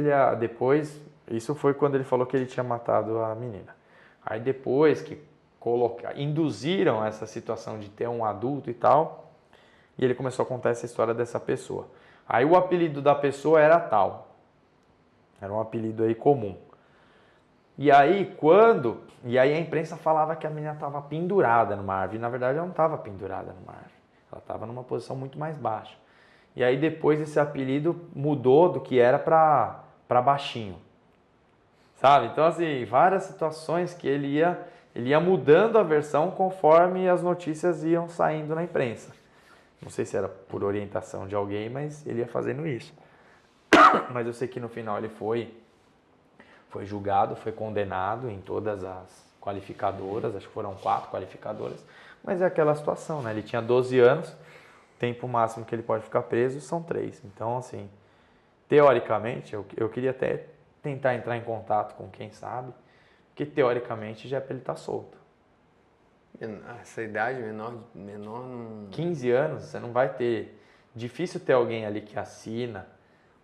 isso foi quando ele falou que ele tinha matado a menina. Aí depois que induziram essa situação de ter um adulto e tal, e ele começou a contar essa história dessa pessoa. Aí o apelido da pessoa era tal. Era um apelido aí comum. E aí a imprensa falava que a menina estava pendurada numa árvore. E na verdade ela não estava pendurada numa árvore. Ela estava numa posição muito mais baixa. E aí depois esse apelido mudou do que era para baixinho. Sabe? Então assim, várias situações que ele ia mudando a versão conforme as notícias iam saindo na imprensa. Não sei se era por orientação de alguém, mas ele ia fazendo isso. Mas eu sei que no final ele foi julgado, foi condenado em todas as qualificadoras, acho que foram 4 qualificadoras, mas é aquela situação, né? Ele tinha 12 anos, o tempo máximo que ele pode ficar preso são 3. Então, assim, teoricamente, eu queria até tentar entrar em contato com quem sabe, porque teoricamente já é para ele estar solto. Essa idade menor não... 15 anos, você não vai ter... Difícil ter alguém ali que assina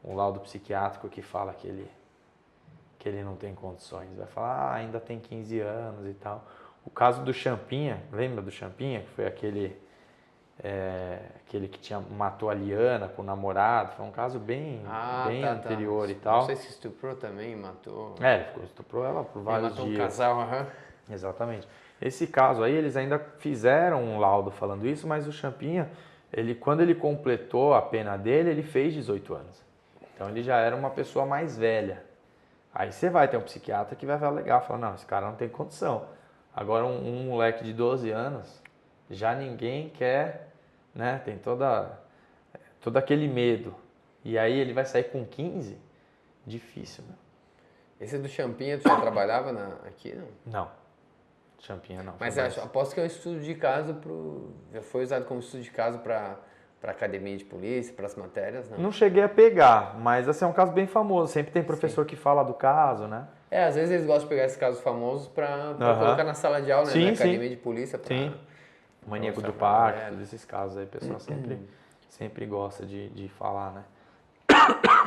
um laudo psiquiátrico que fala que ele não tem condições. Vai falar, ainda tem 15 anos e tal. O caso do Champinha, lembra do Champinha? Que foi aquele que matou a Liana com o namorado. Foi um caso bem anterior e tal. Não sei se estuprou também, matou... Ele estuprou ela por vários dias. Matou um casal, Exatamente. Esse caso aí, eles ainda fizeram um laudo falando isso, mas o Champinha, quando ele completou a pena dele, ele fez 18 anos. Então ele já era uma pessoa mais velha. Aí você vai ter um psiquiatra que vai legal, fala, não, esse cara não tem condição. Agora um moleque de 12 anos, já ninguém quer, né? Tem todo aquele medo. E aí ele vai sair com 15? Difícil, né? Esse do Champinha, tu já trabalhava aqui, não? Não. Champinha não. Mas aposto que é um estudo de caso já foi usado como estudo de caso para academia de polícia, para as matérias, não? Não cheguei a pegar, mas assim, é um caso bem famoso. Sempre tem professor que fala do caso, né? Às vezes eles gostam de pegar esses casos famosos para colocar na sala de aula, né? Na academia de polícia. Sim. O Maníaco do Parque, todos esses casos aí, o pessoal sempre gosta de falar, né?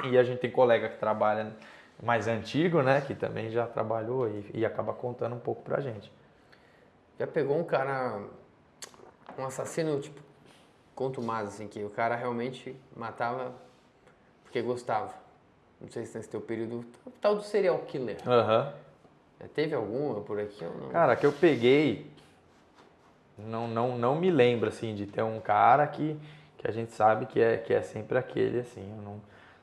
E a gente tem colega que trabalha mais antigo, né? Que também já trabalhou e acaba contando um pouco pra gente. Já pegou um assassino, tipo, contumaz, assim, que o cara realmente matava porque gostava. Não sei se nesse teu período, tal do serial killer. Teve alguma por aqui ou não? Cara, que eu peguei, não me lembro, assim, de ter um cara que a gente sabe que é sempre aquele, assim. Eu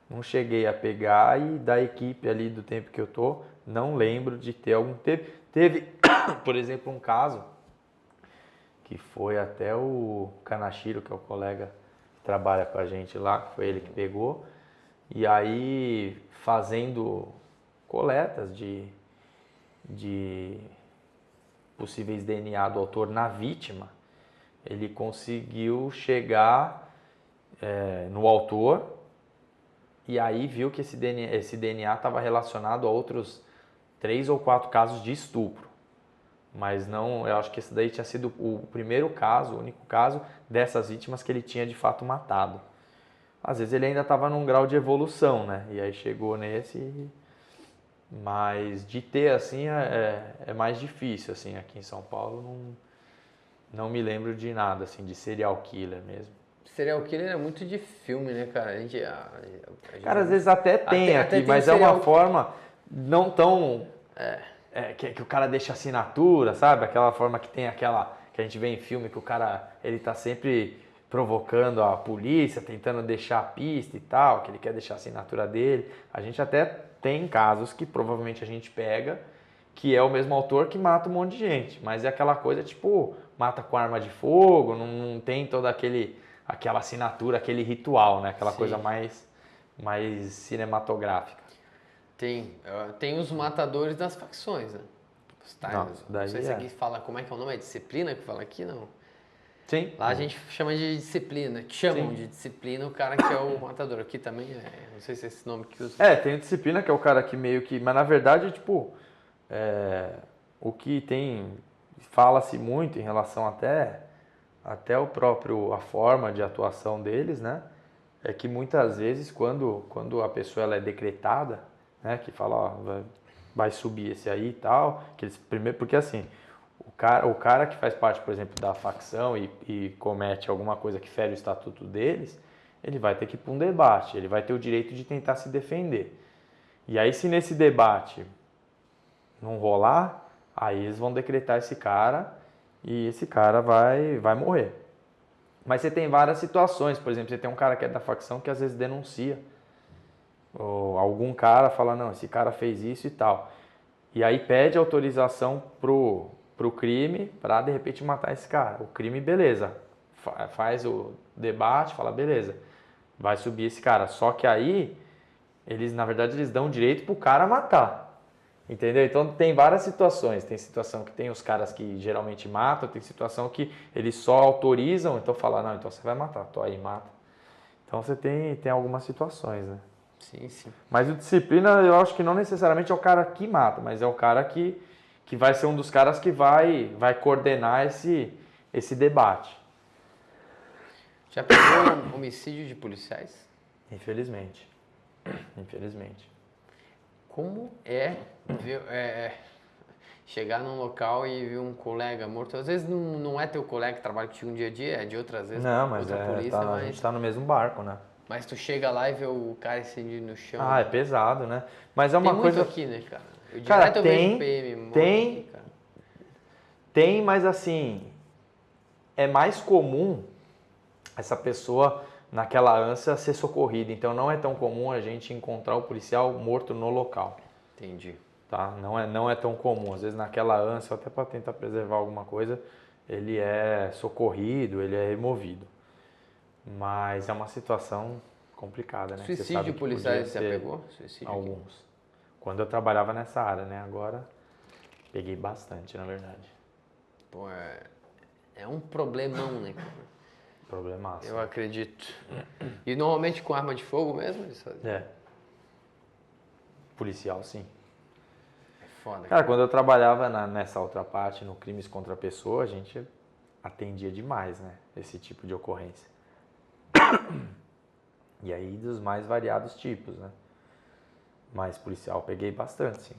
não cheguei a pegar e da equipe ali do tempo que eu tô, não lembro de ter algum... Teve, por exemplo, um caso que foi até o Kanashiro, que é o colega que trabalha com a gente lá, que foi ele que pegou. E aí, fazendo coletas de possíveis DNA do autor na vítima, ele conseguiu chegar no autor e aí viu que esse DNA estava relacionado a outros 3 ou 4 casos de estupro. Mas não, eu acho que esse daí tinha sido o primeiro caso, o único caso dessas vítimas que ele tinha de fato matado. Às vezes ele ainda estava num grau de evolução, né? E aí chegou nesse, mas de ter assim é mais difícil, assim, aqui em São Paulo não me lembro de nada, assim, de serial killer mesmo. Serial killer é muito de filme, né, cara? Cara, às vezes até tem aqui, mas é uma forma não tão... que o cara deixa assinatura, sabe? Aquela forma que tem aquela que a gente vê em filme que o cara, ele tá sempre provocando a polícia, tentando deixar a pista e tal, que ele quer deixar a assinatura dele. A gente até tem casos que provavelmente a gente pega, que é o mesmo autor que mata um monte de gente, mas é aquela coisa tipo, mata com arma de fogo, não tem toda aquela assinatura, aquele ritual, né? Aquela coisa mais cinematográfica. Tem os matadores das facções, né? Não sei se aqui fala, como é que é o nome? É disciplina que fala aqui, não? Sim. Lá a gente chama de disciplina, de disciplina o cara que é o matador. Aqui também não sei se é esse nome que usa. Tem a disciplina que é o cara que meio que... Mas na verdade, tipo, o que fala-se muito em relação até a forma de atuação deles, né? é que muitas vezes quando a pessoa ela é decretada, né, que fala, ó, vai subir esse aí e tal, que eles, primeiro, porque assim, o cara que faz parte, por exemplo, da facção e comete alguma coisa que fere o estatuto deles, ele vai ter que ir para um debate, ele vai ter o direito de tentar se defender. E aí, se nesse debate não rolar, aí eles vão decretar esse cara e esse cara vai morrer. Mas você tem várias situações, por exemplo, você tem um cara que é da facção que às vezes denuncia. Ou algum cara fala, não, esse cara fez isso e tal. E aí pede autorização pro crime para de repente matar esse cara. O crime, beleza. Faz o debate, fala, beleza, vai subir esse cara. Só que aí, eles, na verdade, eles dão direito pro cara matar. Entendeu? Então tem várias situações. Tem situação que tem os caras que geralmente matam, tem situação que eles só autorizam, então fala, não, então você vai matar, tô aí, mata. Então você tem algumas situações, né? Sim, sim. Mas o disciplina eu acho que não necessariamente é o cara que mata, mas é o cara que vai ser um dos caras que vai coordenar esse debate. Já pegou um homicídio de policiais? Infelizmente. Infelizmente. Como é ver, chegar num local e ver um colega morto? Às vezes não é teu colega que trabalha contigo no dia a dia, é de outras vezes, Não, mas outra polícia, a gente tá no mesmo barco, né? mas tu chega lá e vê o cara estendido no chão. Ah, é pesado, né? Mas é Tem uma muito coisa... aqui, né, cara? Eu Cara, direto eu vejo PM morto aqui, cara. Tem, mas assim, é mais comum essa pessoa naquela ânsia ser socorrida. Então não é tão comum a gente encontrar o policial morto no local. Entendi. Tá? Não é tão comum. Às vezes naquela ânsia, até para tentar preservar alguma coisa, ele é socorrido, ele é removido. Mas é uma situação complicada, né? Você Suicídio sabe de que policiais podia você ser pegou? Suicídio aqui? alguns. Quando eu trabalhava nessa área, né? Agora peguei bastante, na verdade. Pô, é um problemão, né, cara? Problemaço. Eu acredito. E normalmente com arma de fogo mesmo eles fazem? É. Policial, sim. É foda, Cara, cara. quando eu trabalhava nessa outra parte, no crimes contra a pessoa, a gente atendia demais, né? Esse tipo de ocorrência. E aí dos mais variados tipos, né? Mas policial peguei bastante, sim.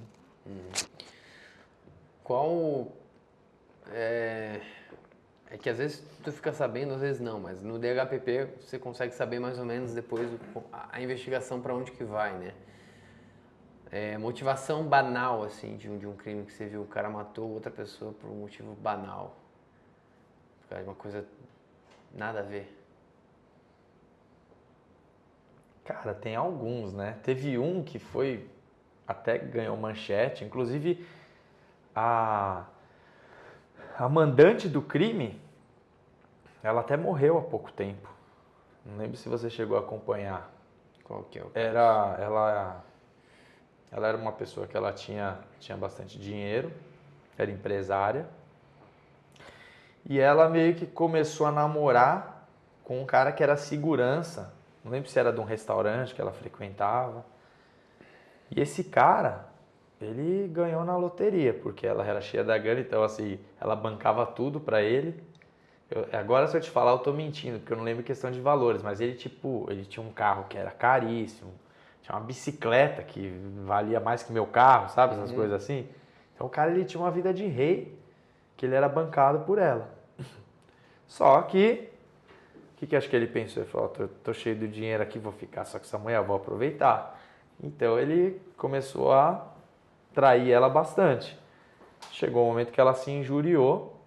Qual... É que às vezes tu fica sabendo, às vezes não, mas no DHPP você consegue saber mais ou menos depois a investigação para onde que vai, né? Motivação banal, assim, de um crime que você viu, o cara matou outra pessoa por um motivo banal. Por causa de uma coisa nada a ver. Cara, tem alguns, né? Teve um que foi até ganhou manchete, inclusive a mandante do crime, ela até morreu há pouco tempo. Não lembro se você chegou a acompanhar. Qual que é o Ela era uma pessoa que ela tinha bastante dinheiro, era empresária. E ela meio que começou a namorar com um cara que era segurança. Não lembro se era de um restaurante que ela frequentava. E esse cara, ele ganhou na loteria, porque ela era cheia da grana, então assim, ela bancava tudo pra ele. Agora se eu te falar, eu tô mentindo, porque eu não lembro questão de valores, mas ele tinha um carro que era caríssimo, tinha uma bicicleta que valia mais que meu carro, sabe? Essas coisas assim. Então o cara, ele tinha uma vida de rei, que ele era bancado por ela. Só que, o que acho que ele pensou? Ele falou, tô cheio de dinheiro aqui, vou ficar só com essa mulher, vou aproveitar. Então ele começou a trair ela bastante. Chegou um momento que ela se injuriou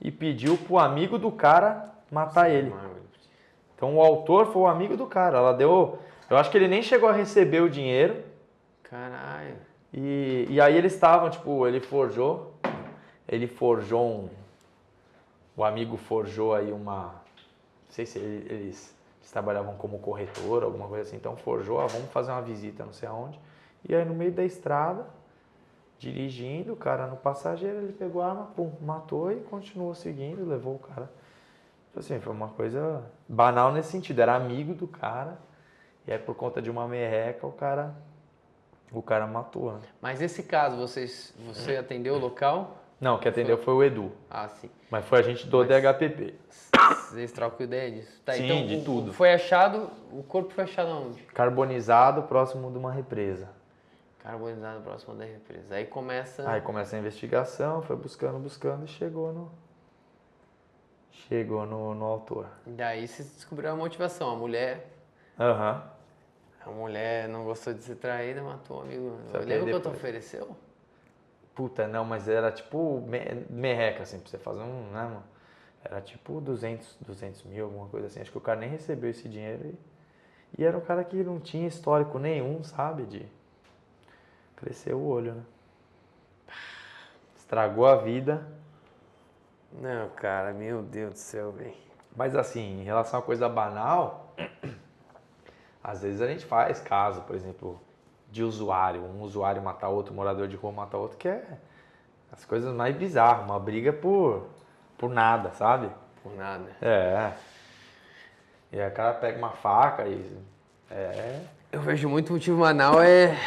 e pediu pro amigo do cara matar ele. Então o autor foi o amigo do cara. Ela deu... Eu acho que ele nem chegou a receber o dinheiro. Caralho. E aí eles estavam, tipo, ele forjou o amigo forjou aí uma... Não sei se eles trabalhavam como corretor, alguma coisa assim. Então forjou, vamos fazer uma visita não sei aonde. E aí no meio da estrada, dirigindo, o cara no passageiro, ele pegou a arma, pum, matou e continuou seguindo, levou o cara. Assim, foi uma coisa banal nesse sentido, era amigo do cara, e aí por conta de uma merreca o cara matou. Né? Mas esse caso, você atendeu o local? Não, quem atendeu foi o Edu. Ah, sim. Mas foi a gente do DHPP. Vocês trocam ideia disso? Tá, Sim, então, de tudo. Foi achado, o corpo foi achado aonde? Carbonizado próximo de uma represa. Carbonizado próximo da represa. Aí começa... Aí começa a investigação, foi buscando e chegou no autor. Daí vocês descobriram a motivação. Aham. A mulher não gostou de ser traída, matou o amigo. Só que Lembra aí o que tu depois- ofereceu? Puta, não, mas era tipo merreca, assim, pra você fazer né, mano? Era tipo 200 mil, alguma coisa assim. Acho que o cara nem recebeu esse dinheiro e era um cara que não tinha histórico nenhum, sabe? De crescer o olho, né? Estragou a vida. Não, cara, meu Deus do céu, velho. Mas assim, em relação a coisa banal, às vezes a gente faz caso, por exemplo, de usuário. Um usuário matar outro, um morador de rua matar outro, que é as coisas mais bizarras. Uma briga por nada, sabe? Por nada. É. E aí o cara pega uma faca e... Eu vejo muito motivo banal é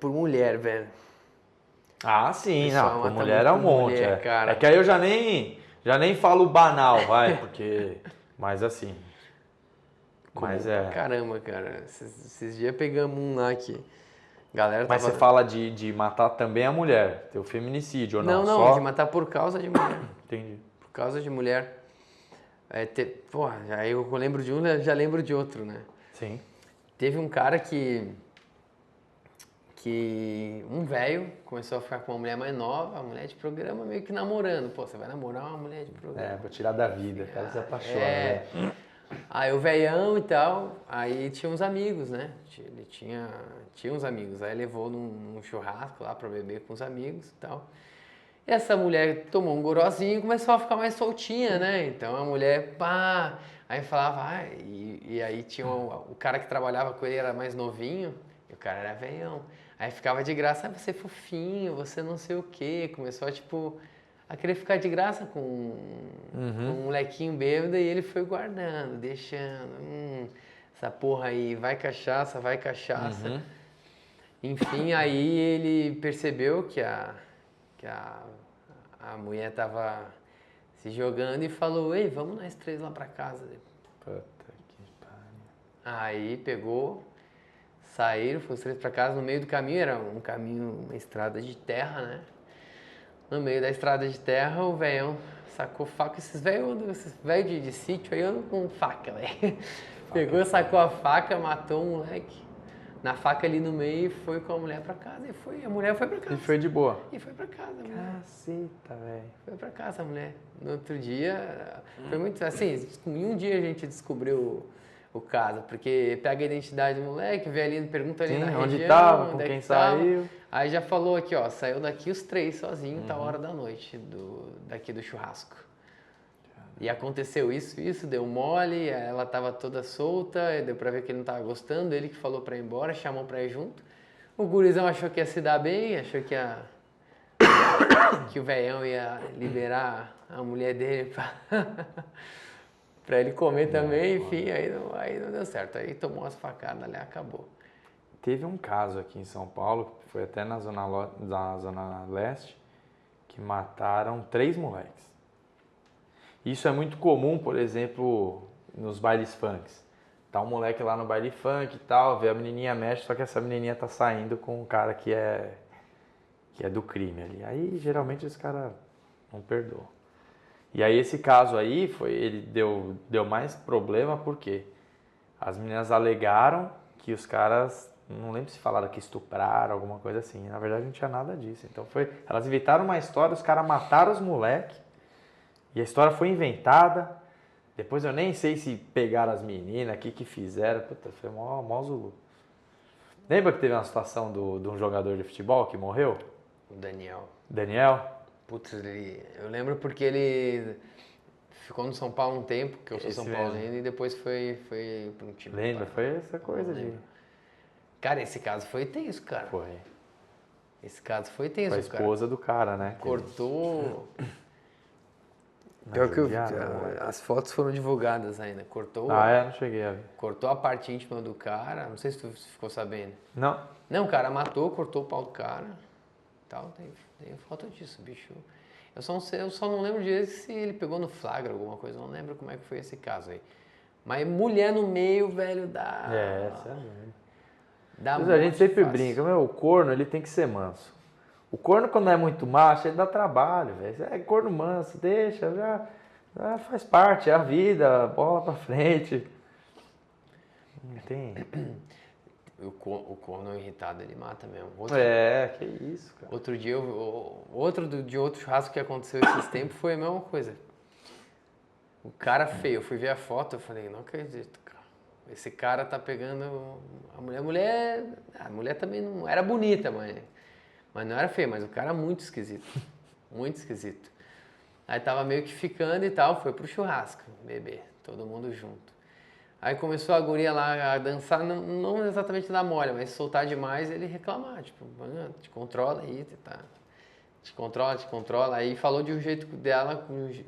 por mulher, velho. Ah, sim, Pessoal, não. Com mata mulher é um muito monte, mulher, cara. É que aí eu já nem falo banal, vai, porque... Mas assim... Mas é... Caramba, cara. Esses dias pegamos um lá que... Galera Mas tava... você fala de matar também a mulher, ter o feminicídio ou não? Não, Só... de matar por causa de mulher. Entendi. Por causa de mulher. Porra, aí eu lembro de um, já lembro de outro, né? Sim. Teve um cara que um velho começou a ficar com uma mulher mais nova, a mulher de programa meio que namorando. Pô, você vai namorar uma mulher de programa. Vou tirar da vida, o cara se apaixona, É. né? Aí o velhão e tal, aí tinha uns amigos, né? Ele tinha uns amigos, aí levou num churrasco lá pra beber com os amigos e tal. E essa mulher tomou um gorozinho e começou a ficar mais soltinha, né? Então a mulher, pá, aí falava, e aí tinha o cara que trabalhava com ele era mais novinho, e o cara era velhão. Aí ficava de graça, você é fofinho, você não sei o quê. Começou a, tipo, a querer ficar de graça com um molequinho bêbado e ele foi guardando, deixando. Essa porra aí, vai cachaça, vai cachaça. Enfim, aí ele percebeu que a mulher tava se jogando e falou, ei, vamos nós três lá pra casa. Puta que pariu. Aí pegou, saíram, foram os três pra casa. No meio do caminho, era um caminho, uma estrada de terra, né? No meio da estrada de terra, o velhão sacou faca. Esses velhos de sítio aí andam com faca, velho. Pegou, sacou a faca, matou um moleque. Na faca ali no meio e foi com a mulher pra casa. A mulher foi pra casa. E foi de boa. E foi pra casa, a mulher. Caceta, velho. Foi pra casa a mulher. No outro dia, foi muito assim, em um dia a gente descobriu o caso, porque pega a identidade do moleque, vê ali, pergunta ali Sim, na onde região, tava, com onde é quem que tava. saiu. Aí já falou aqui, ó, saiu daqui os três sozinho, tá hora da noite, daqui do churrasco. E aconteceu isso, deu mole, ela tava toda solta, deu pra ver que ele não tava gostando, ele que falou pra ir embora, chamou pra ir junto. O gurizão achou que ia se dar bem, achou que o velhão ia liberar a mulher dele pra ele comer também, enfim, aí não deu certo. Aí tomou umas facadas ali, acabou. Teve um caso aqui em São Paulo, que foi até na Zona Leste, que mataram 3 moleques. Isso é muito comum, por exemplo, nos bailes funks. Tá um moleque lá no baile funk e tal, vê a menininha mexe, só que essa menininha tá saindo com um cara que é do crime ali. Aí, geralmente, esse cara não perdoa. E aí, esse caso aí, ele deu mais problema porque as meninas alegaram que os caras, não lembro se falaram que estupraram, alguma coisa assim. Na verdade, não tinha nada disso. Então, elas inventaram uma história, os caras mataram os moleques. E a história foi inventada. Depois eu nem sei se pegaram as meninas, o que fizeram. Puta, foi mó zulu. Lembra que teve uma situação de um jogador de futebol que morreu? O Daniel. Daniel? Putz, eu lembro porque ele ficou no São Paulo um tempo, que eu sou São Paulino, e depois foi para um time. Lembra? Foi essa coisa de... Cara, esse caso foi tenso, cara. Foi. Esse caso foi tenso, Foi a esposa do cara, né? Cortou... Pior que as fotos foram divulgadas ainda. Cortou. Não cheguei a ver. Cortou a parte íntima do cara. Não sei se tu ficou sabendo. Não. Não, o cara matou, cortou o pau do cara. tal. Tem foto disso, bicho. Eu só não lembro direito se ele pegou no flagra alguma coisa, não lembro como é que foi esse caso aí. Mas mulher no meio, velho, dá... Isso é doido. Dá A gente sempre fácil. brinca, o corno ele tem que ser manso. O corno quando é muito macho, ele dá trabalho, velho. É corno manso, deixa, já faz parte, é a vida, bola pra frente. Não tem... O corno irritado, ele mata mesmo. Que isso, cara. Outro dia, de outro churrasco que aconteceu esses tempos foi a mesma coisa. O cara feio, eu fui ver a foto, eu falei, não acredito, cara. Esse cara tá pegando a mulher. A mulher também não era bonita, mas não era feia, mas o cara é muito esquisito. Muito esquisito. Aí tava meio que ficando e tal, foi pro churrasco, beber, todo mundo junto. Aí começou a guria lá a dançar, não exatamente dar mole, mas soltar demais ele reclamar, tipo, te controla aí, tá? Te controla. Aí falou de um jeito dela,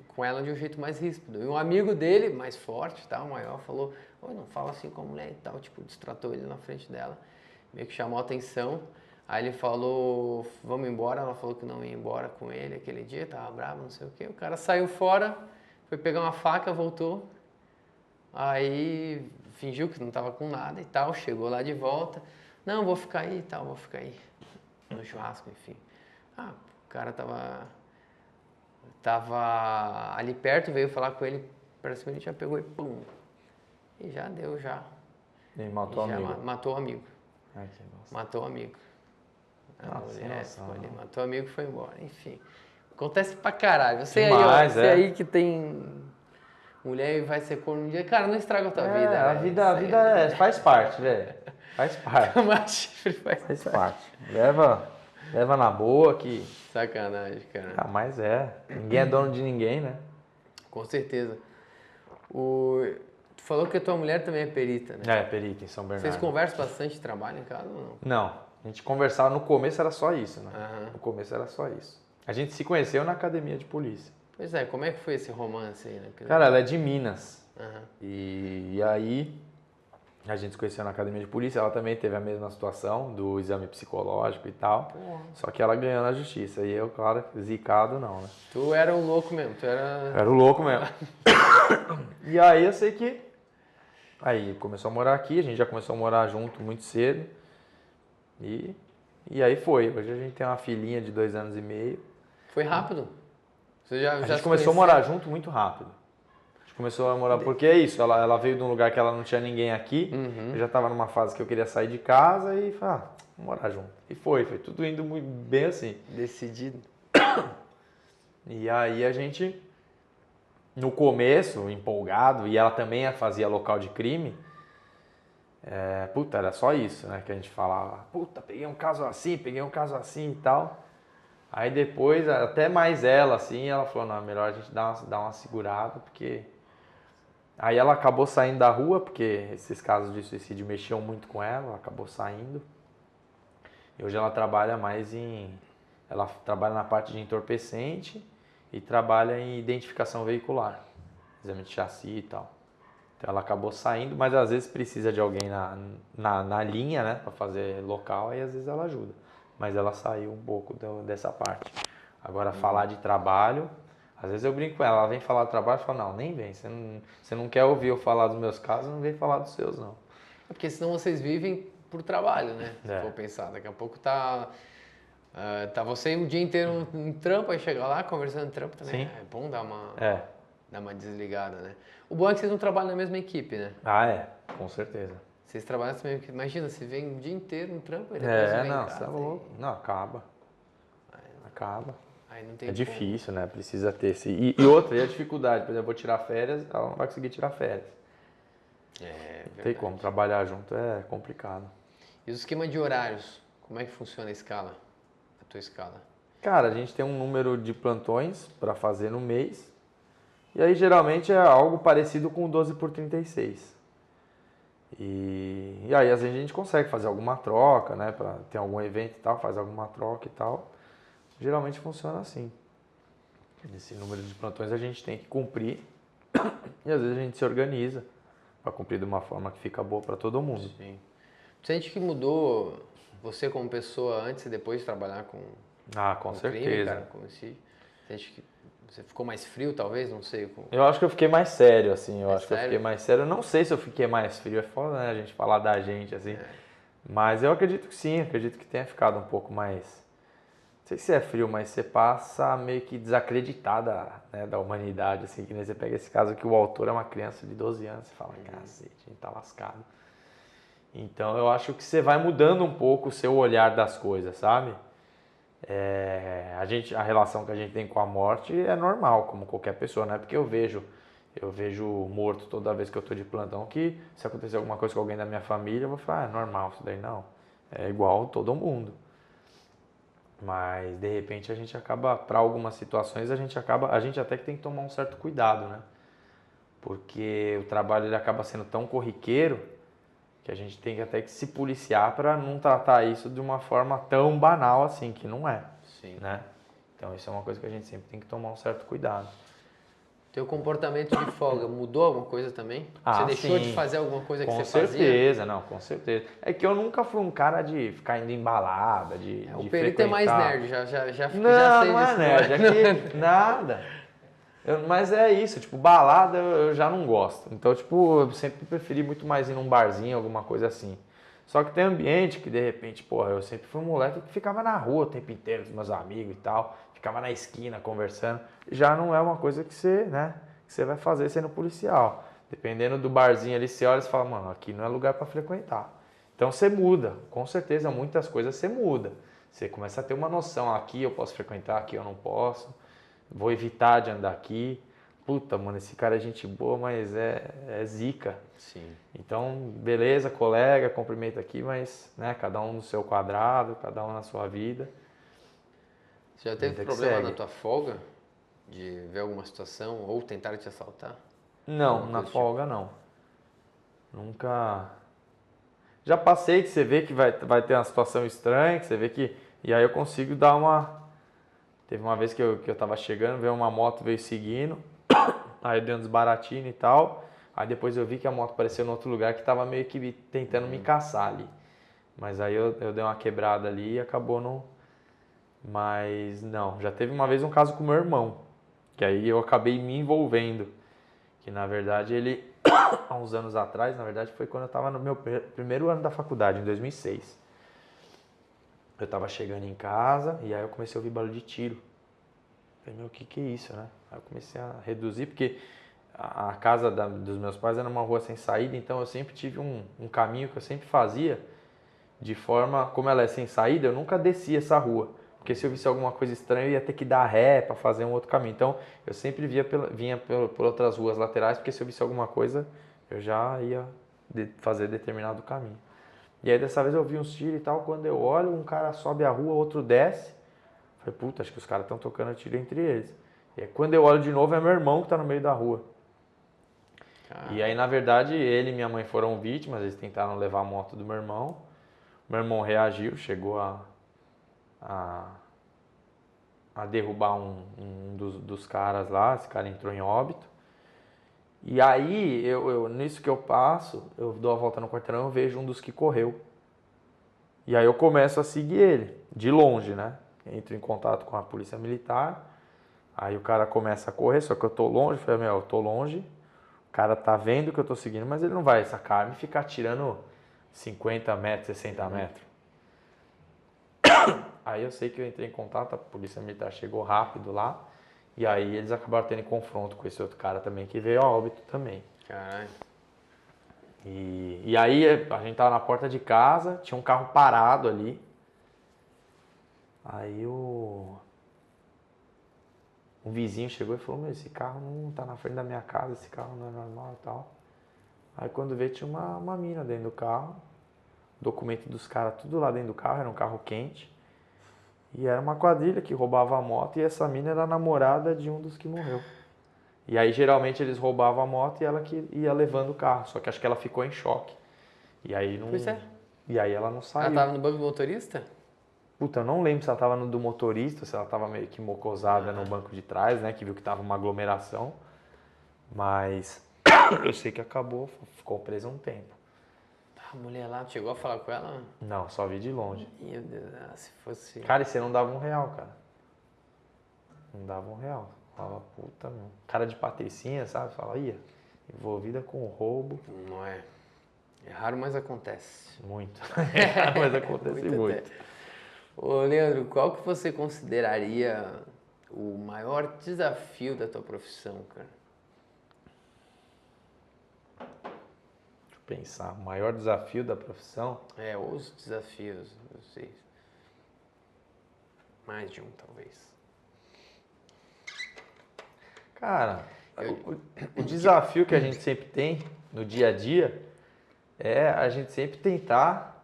com ela de um jeito mais ríspido. E um amigo dele, mais forte, tal, maior, falou, oi, não fala assim com a mulher e tal, tipo, distratou ele na frente dela, meio que chamou a atenção. Aí ele falou, vamos embora, ela falou que não ia embora com ele aquele dia, tava bravo, não sei o quê. O cara saiu fora, foi pegar uma faca, voltou, aí fingiu que não tava com nada e tal, chegou lá de volta. Não, vou ficar aí e tal, vou ficar aí, no churrasco, enfim. O cara tava ali perto, veio falar com ele, pra cima ele já pegou e pum. E já deu, já. E matou o amigo. Matou o amigo. Ai, que bosta. Matou o amigo. A mulher noção, ali, matou o amigo e foi embora. Enfim, acontece pra caralho. Você Demais, aí, ó, você aí que tem mulher e vai ser corno um dia, cara, não estraga a tua vida. A vida faz parte, velho. Faz parte. Tomar chifre Faz parte. Leva na boa que... Sacanagem, cara. Mas ninguém é dono de ninguém, né? Com certeza. Tu falou que a tua mulher também é perita, né? Perita em São Bernardo. Vocês conversam bastante de trabalho em casa ou não? Não. A gente conversava, no começo era só isso, né? Aham. No começo era só isso. A gente se conheceu na academia de polícia. Pois é, como é que foi esse romance aí, né? Cara, ela é de Minas. Aham. E aí, a gente se conheceu na academia de polícia. Ela também teve a mesma situação do exame psicológico e tal. Porra. Só que ela ganhou na justiça. E eu, claro, zicado não, né? Tu era um louco mesmo, Era o louco mesmo. E aí eu sei que... Aí começou a morar aqui, a gente já começou a morar junto muito cedo. E aí foi. Hoje a gente tem uma filhinha de 2 anos e meio. Foi rápido? Você A gente começou a morar junto muito rápido. A gente começou a morar... Porque é isso, ela veio de um lugar que ela não tinha ninguém aqui. Uhum. Eu já estava numa fase que eu queria sair de casa e falei, vamos morar junto. E foi tudo indo muito bem assim. Decidido. E aí a gente, no começo, empolgado, e ela também fazia local de crime, era só isso, né? Que a gente falava, peguei um caso assim e tal. Aí depois, até mais ela, assim, ela falou, não, melhor a gente dar uma segurada, porque... Aí ela acabou saindo da rua, porque esses casos de suicídio mexiam muito com ela acabou saindo. E hoje ela trabalha mais ela trabalha na parte de entorpecente e trabalha em identificação veicular, exame de chassi e tal. Então ela acabou saindo, mas às vezes precisa de alguém na linha, né, para fazer local, aí às vezes ela ajuda. Mas ela saiu um pouco dessa parte. Agora, falar de trabalho, às vezes eu brinco com ela, ela vem falar de trabalho, eu falo, não, nem vem, você não quer ouvir eu falar dos meus casos, não vem falar dos seus, não. Porque senão vocês vivem por trabalho, né? Se É. for pensar, daqui a pouco tá você o dia inteiro em trampo, aí chega lá conversando em trampo também. Sim. É bom dar uma desligada, né? O bom é que vocês não trabalham na mesma equipe, né? Com certeza. Vocês trabalham na mesma equipe. Imagina, você vem o dia inteiro no trampo e depois vem em Não, casa você é louco. Não, acaba. Acaba. Aí não tem É como. difícil, né? Precisa ter esse... E outra, e a dificuldade? Por exemplo, eu vou tirar férias, ela não vai conseguir tirar férias. Não tem como, trabalhar junto é complicado. E o esquema de horários? Como é que funciona a escala? A tua escala? Cara, a gente tem um número de plantões para fazer no mês. E aí, geralmente, é algo parecido com o 12 por 36. E aí, às vezes, a gente consegue fazer alguma troca, né? Tem algum evento e tal, faz alguma troca e tal. Geralmente funciona assim. Esse número de plantões a gente tem que cumprir. E às vezes a gente se organiza para cumprir de uma forma que fica boa para todo mundo. Sim. Você sente que mudou você como pessoa antes e depois de trabalhar Ah, com o crime, certeza. cara? Como se você ficou mais frio, talvez? Não sei. Eu acho que eu fiquei mais sério, assim. Eu acho que eu sério? fiquei mais sério. Eu não sei se eu fiquei mais frio. É foda, né, a gente falar da gente, assim. Mas eu acredito que sim. Acredito que tenha ficado um pouco mais... Não sei se é frio, mas você passa meio que desacreditada, né, da humanidade, assim. Que nem você pega esse caso que o autor é uma criança de 12 anos. Você fala, cacete, a gente tá lascado. Então eu acho que você vai mudando um pouco o seu olhar das coisas, sabe? A relação que a gente tem com a morte é normal, como qualquer pessoa, não é porque eu vejo morto toda vez que eu tô de plantão que se acontecer alguma coisa com alguém da minha família, eu vou falar, é normal isso daí, não. É igual todo mundo. Mas de repente a gente acaba, para algumas situações, a gente até que tem que tomar um certo cuidado, né? Porque o trabalho ele acaba sendo tão corriqueiro que a gente tem até que se policiar para não tratar isso de uma forma tão banal assim, que não é, Sim. né? Então isso é uma coisa que a gente sempre tem que tomar um certo cuidado. Teu comportamento de folga mudou alguma coisa também? Ah, Você deixou sim. de fazer alguma coisa que Com você fazia? certeza, não, com certeza. É que eu nunca fui um cara de ficar indo em balada, de O perito é mais frequentar. nerd, já Não, sei não é disso. nerd, aqui nada. Mas é isso, tipo, balada eu já não gosto. Então, tipo, eu sempre preferi muito mais ir num barzinho, alguma coisa assim. Só que tem ambiente que, de repente, porra, eu sempre fui um moleque que ficava na rua o tempo inteiro com os meus amigos e tal, ficava na esquina conversando. Já não é uma coisa que você, né, que você vai fazer sendo policial. Dependendo do barzinho ali, você olha e fala, mano, aqui não é lugar para frequentar. Então você muda, com certeza muitas coisas você muda. Você começa a ter uma noção, aqui eu posso frequentar, aqui eu não posso. Vou evitar de andar aqui. Puta, mano, esse cara é gente boa, mas é zica. Sim. Então, beleza, colega, cumprimenta aqui, mas, né, cada um no seu quadrado, cada um na sua vida. Você já teve Vida que problema na segue. tua folga? De ver alguma situação ou tentar te assaltar? Não, Alguma na coisa do tipo? folga não. Nunca. Já passei que você vê que vai ter uma situação estranha, que você vê que. E aí eu consigo dar uma. Teve uma vez que eu tava chegando, veio uma moto, veio seguindo. Aí eu dei um desbaratinho e tal. Aí depois eu vi que a moto apareceu em outro lugar que tava meio que tentando me caçar ali. Mas aí eu dei uma quebrada ali e acabou não. Mas não, já teve uma vez um caso com meu irmão. Que aí eu acabei me envolvendo. Que na verdade ele, há uns anos atrás, na verdade foi quando eu tava no meu primeiro ano da faculdade, em 2006. Eu tava chegando em casa e aí eu comecei a ouvir barulho de tiro. Falei, meu, o que é isso, né? Aí eu comecei a reduzir, porque a casa dos meus pais era uma rua sem saída, então eu sempre tive um caminho que eu sempre fazia de forma, como ela é sem saída, eu nunca descia essa rua. Porque se eu visse alguma coisa estranha, eu ia ter que dar ré para fazer um outro caminho. Então, eu sempre vinha por outras ruas laterais, porque se eu visse alguma coisa, eu já ia fazer determinado caminho. E aí, dessa vez, eu vi uns tiros e tal. Quando eu olho, um cara sobe a rua, outro desce. Falei, puta, acho que os caras estão tocando tiro entre eles. E aí, quando eu olho de novo, é meu irmão que está no meio da rua. E aí, na verdade, ele e minha mãe foram vítimas. Eles tentaram levar a moto do meu irmão. Meu irmão reagiu, chegou a derrubar um dos caras lá. Esse cara entrou em óbito. E aí, nisso que eu passo, eu dou a volta no quarteirão, eu vejo um dos que correu. E aí eu começo a seguir ele, de longe, né? Entro em contato com a polícia militar. Aí o cara começa a correr, só que eu tô longe. Eu falei, meu, eu tô longe. O cara tá vendo que eu tô seguindo, mas ele não vai sacar arma e ficar tirando 50 metros, 60 metros. Aí eu sei que eu entrei em contato, a polícia militar chegou rápido lá. E aí eles acabaram tendo confronto com esse outro cara também, que veio a óbito também. Caralho. E aí a gente tava na porta de casa, tinha um carro parado ali. Aí o vizinho chegou e falou, meu, esse carro não tá na frente da minha casa, esse carro não é normal e tal. Aí quando veio tinha uma mina dentro do carro, documento dos caras tudo lá dentro do carro, era um carro quente. E era uma quadrilha que roubava a moto e essa mina era a namorada de um dos que morreu. E aí geralmente eles roubavam a moto e ela que ia levando o carro, só que acho que ela ficou em choque. E aí não. Pois é. E aí ela não saiu. Ela tava no banco do motorista? Puta, eu não lembro se ela tava no do motorista, se ela tava meio que mocosada no banco de trás, né? Que viu que tava uma aglomeração. Mas eu sei que acabou, ficou presa um tempo. A mulher lá chegou a falar com ela? Não, só vi de longe. Meu Deus, se fosse... Cara, e você não dava R$1, cara. Não dava R$1. Falava, puta, meu. Cara de patricinha, sabe? Fala, ia, envolvida com roubo. Não é. É raro, mas acontece. Muito. É raro, mas acontece muito. Ô, Leandro, qual que você consideraria o maior desafio da tua profissão, cara? Deixa eu pensar. O maior desafio da profissão? Os desafios, eu sei. Mais de um, talvez. Cara, o desafio que a gente sempre tem no dia a dia é a gente sempre tentar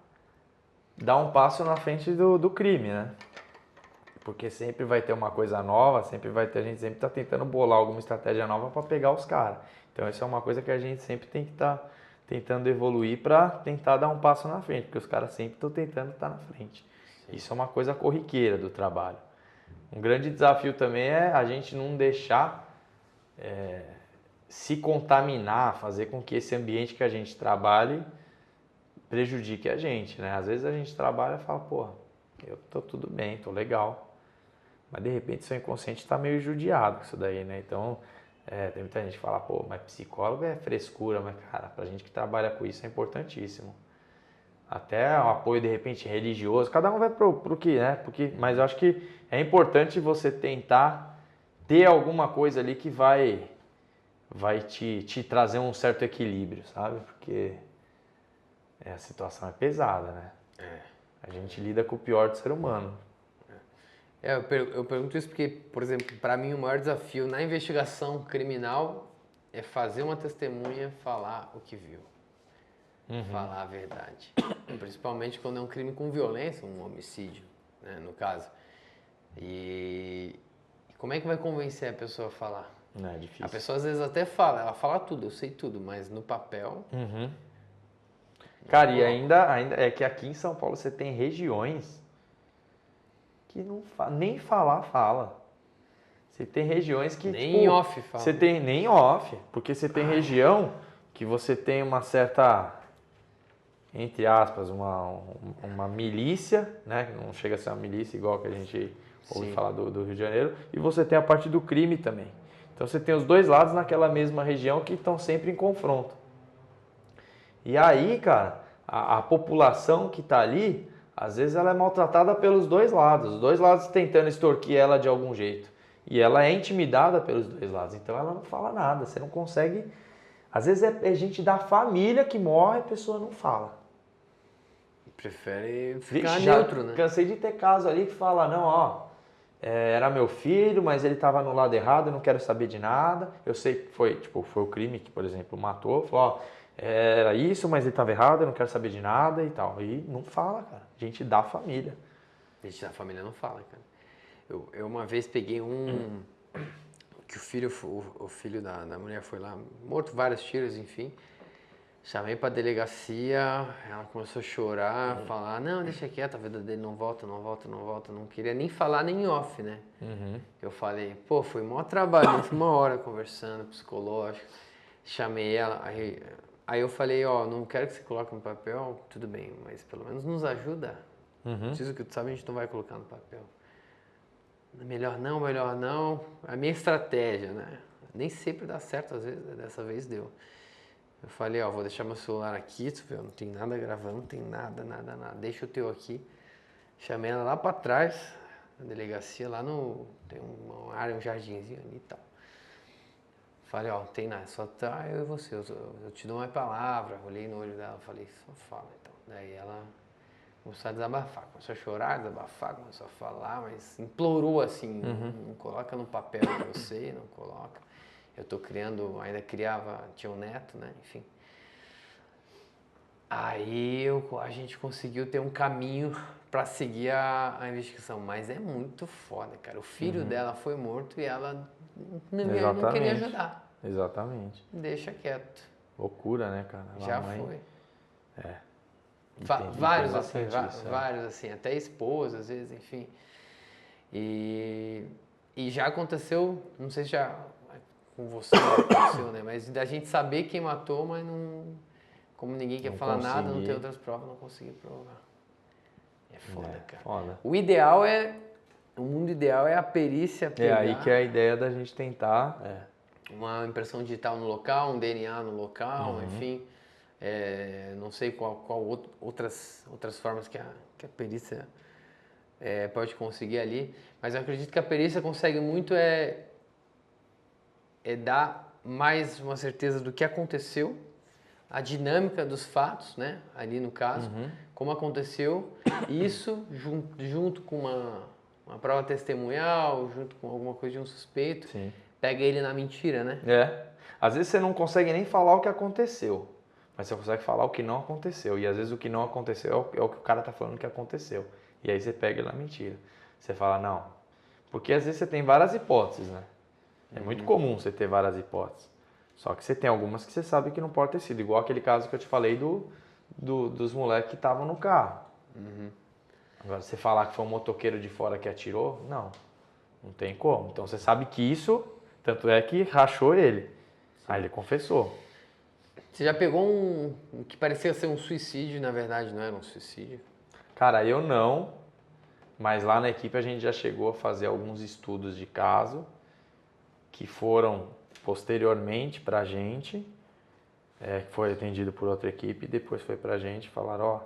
dar um passo na frente do crime, né? Porque sempre vai ter uma coisa nova, sempre vai ter, a gente sempre está tentando bolar alguma estratégia nova para pegar os caras. Então isso é uma coisa que a gente sempre tem que estar tentando evoluir para tentar dar um passo na frente, porque os caras sempre estão tentando estar na frente. Sim. Isso é uma coisa corriqueira do trabalho. Um grande desafio também é a gente não deixar se contaminar, fazer com que esse ambiente que a gente trabalhe prejudique a gente, né? Às vezes a gente trabalha e fala, pô, eu tô tudo bem, tô legal, mas de repente seu inconsciente está meio judiado com isso daí, né? Então, tem muita gente que fala, pô, mas psicólogo é frescura, mas cara, pra gente que trabalha com isso é importantíssimo. Até o apoio, de repente, religioso, cada um vai pro que, né? Mas eu acho que é importante você tentar ter alguma coisa ali que vai te trazer um certo equilíbrio, sabe? Porque a situação é pesada, né? A gente lida com o pior do ser humano. Eu pergunto isso porque, por exemplo, para mim o maior desafio na investigação criminal é fazer uma testemunha falar o que viu. Falar a verdade. Principalmente quando é um crime com violência, um homicídio, né, no caso. E como é que vai convencer a pessoa a falar? Não, é difícil. A pessoa às vezes até fala, ela fala tudo, eu sei tudo, mas no papel... Cara, e ainda é que aqui em São Paulo você tem regiões que não nem falar fala. Você tem regiões que nem off fala. Você tem nem off, porque você tem região que você tem uma certa, entre aspas, uma milícia, né? Não chega a ser uma milícia igual que a gente ouve falar do Rio de Janeiro, e você tem a parte do crime também. Então você tem os dois lados naquela mesma região que estão sempre em confronto. E aí, cara, a população que está ali, às vezes ela é maltratada pelos dois lados. Os dois lados tentando extorquir ela de algum jeito. E ela é intimidada pelos dois lados. Então ela não fala nada. Você não consegue... Às vezes é gente da família que morre e a pessoa não fala. Prefere ficar neutro, né? Cansei de ter caso ali que fala, não, ó... era meu filho, mas ele estava no lado errado, eu não quero saber de nada. Eu sei que foi o crime que, por exemplo, matou. Falou, ó... Era isso, mas ele estava errado, eu não quero saber de nada e tal. E não fala, cara. Gente da família. Gente da família não fala, cara. Eu uma vez peguei que o filho da mulher foi lá, morto vários tiros, enfim. Chamei pra delegacia, ela começou a chorar, falar, não, deixa quieto, a vida dele não volta. Não queria nem falar nem off, né? Eu falei, pô, foi maior trabalho, foi 1 hora conversando, psicológico. Chamei ela, aí eu falei, ó, não quero que você coloque no papel, tudo bem, mas pelo menos nos ajuda. Preciso que tu sabe, a gente não vai colocar no papel. Melhor não. A minha estratégia, né? Nem sempre dá certo, às vezes, dessa vez deu. Eu falei, ó, vou deixar meu celular aqui, tu vê, não tem nada gravando, não tem nada. Deixa o teu aqui. Chamei ela lá pra trás, na delegacia, tem uma área, um jardinzinho ali e tal. Falei, ó, não tem nada, só tá eu e você, eu te dou uma palavra. Olhei no olho dela, falei, só fala então. Daí ela começou a desabafar, começou a chorar, desabafar, começou a falar, mas implorou assim, não coloca no papel de você, não coloca. Eu tô criando, ainda tinha um neto, né, enfim. Aí a gente conseguiu ter um caminho pra seguir a investigação, mas é muito foda, cara. O filho dela foi morto e ela não queria ajudar. Exatamente. Deixa quieto. Loucura, né, cara? Já foi. Entendi, Vários assim, até esposa, às vezes, enfim. E já aconteceu, não sei se já com você aconteceu, né? Mas da gente saber quem matou, mas não como ninguém quer Não falar nada, não consegui. tem outras provas, não consegui provar. É foda, cara. Foda. O mundo ideal é a perícia É pegar aí que é a ideia da gente tentar. uma impressão digital no local, um DNA no local, enfim. Não sei outras formas que a perícia pode conseguir ali, mas eu acredito que a perícia consegue muito dar mais uma certeza do que aconteceu, a dinâmica dos fatos, né, ali no caso, como aconteceu, isso junto com uma prova testemunhal, junto com alguma coisa de um suspeito, Sim. pega ele na mentira, né? Às vezes você não consegue nem falar o que aconteceu, mas você consegue falar o que não aconteceu. E às vezes o que não aconteceu é o que o cara tá falando que aconteceu. E aí você pega ele na mentira. Você fala, não. Porque às vezes você tem várias hipóteses, né? É muito comum você ter várias hipóteses. Só que você tem algumas que você sabe que não pode ter sido. Igual aquele caso que eu te falei dos moleques que estavam no carro. Agora, você falar que foi um motoqueiro de fora que atirou, não tem como. Então você sabe que isso, tanto é que rachou ele. Aí ele confessou. Você já pegou um que parecia ser um suicídio, na verdade não era um suicídio? Cara, eu não, mas lá na equipe a gente já chegou a fazer alguns estudos de caso que foram posteriormente pra gente, que foi atendido por outra equipe, e depois foi pra gente falar,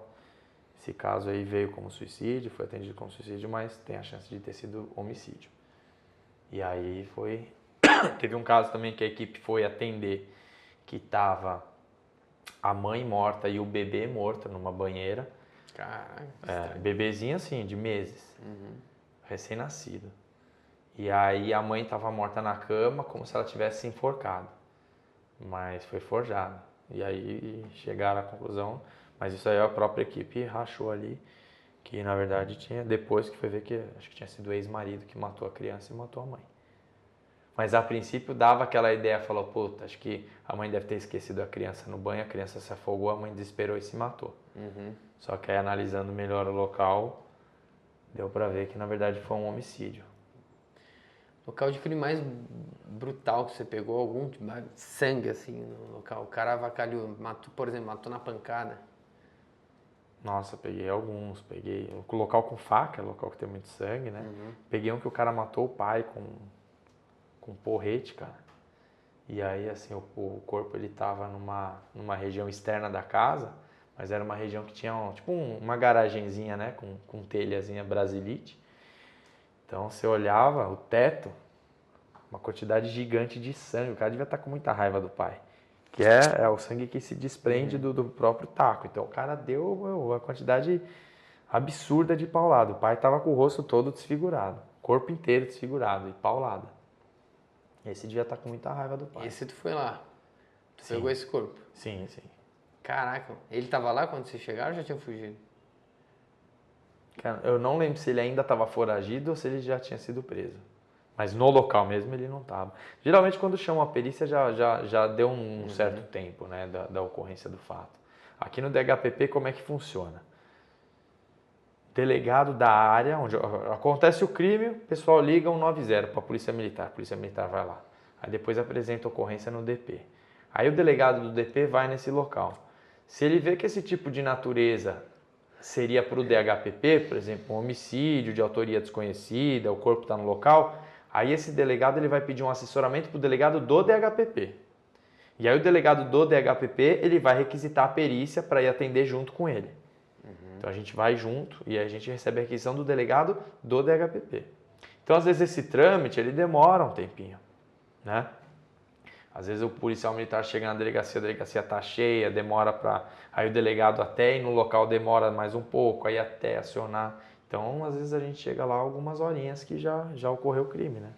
esse caso aí veio como suicídio, foi atendido como suicídio, mas tem a chance de ter sido homicídio. E aí teve um caso também que a equipe foi atender, que tava a mãe morta e o bebê morto numa banheira. Caraca, Bebezinho assim, de meses, recém-nascido. E aí a mãe tava morta na cama, como se ela tivesse se enforcado, mas foi forjada. E aí chegaram à conclusão, mas isso aí a própria equipe rachou ali, que na verdade depois que foi ver que acho que tinha sido o ex-marido que matou a criança e matou a mãe. Mas a princípio dava aquela ideia, falou, puta, acho que a mãe deve ter esquecido a criança no banho, a criança se afogou, a mãe desesperou e se matou. Só que aí analisando melhor o local, deu pra ver que na verdade foi um homicídio. Local de crime mais brutal que você pegou, algum sangue assim no local? O cara avacalhou, matou, por exemplo, matou na pancada. Nossa, peguei alguns, peguei o local com faca, local que tem muito sangue, né? Peguei um que o cara matou o pai com porrete, cara. E aí, assim, o corpo ele tava numa região externa da casa, mas era uma região que tinha uma garagenzinha, né? Com telhazinha brasilite. Então, você olhava o teto, uma quantidade gigante de sangue. O cara devia estar com muita raiva do pai. Que é o sangue que se desprende do próprio taco. Então, o cara deu a quantidade absurda de paulada. O pai tava com o rosto todo desfigurado. Corpo inteiro desfigurado e paulada. Esse devia estar com muita raiva do pai. Esse tu foi lá, tu Sim. pegou esse corpo. Sim, sim. Caraca, ele tava lá quando vocês chegaram ou já tinha fugido? Cara, eu não lembro se ele ainda estava foragido ou se ele já tinha sido preso. Mas no local mesmo ele não estava. Geralmente quando chama a perícia já deu um certo tempo, né, da ocorrência do fato. Aqui no DHPP como é que funciona? Delegado da área onde acontece o crime, o pessoal liga 190 para a Polícia Militar vai lá. Aí depois apresenta a ocorrência no DP. Aí o delegado do DP vai nesse local. Se ele vê que esse tipo de natureza seria para o DHPP, por exemplo, um homicídio de autoria desconhecida, o corpo está no local, aí esse delegado ele vai pedir um assessoramento para o delegado do DHPP. E aí o delegado do DHPP ele vai requisitar a perícia para ir atender junto com ele. Então a gente vai junto e a gente recebe a requisição do delegado do DHPP. Então às vezes esse trâmite ele demora um tempinho, né? Às vezes o policial militar chega na delegacia, a delegacia está cheia, demora para... Aí o delegado até ir no local demora mais um pouco, aí até acionar. Então, às vezes a gente chega lá algumas horinhas que já ocorreu o crime, né?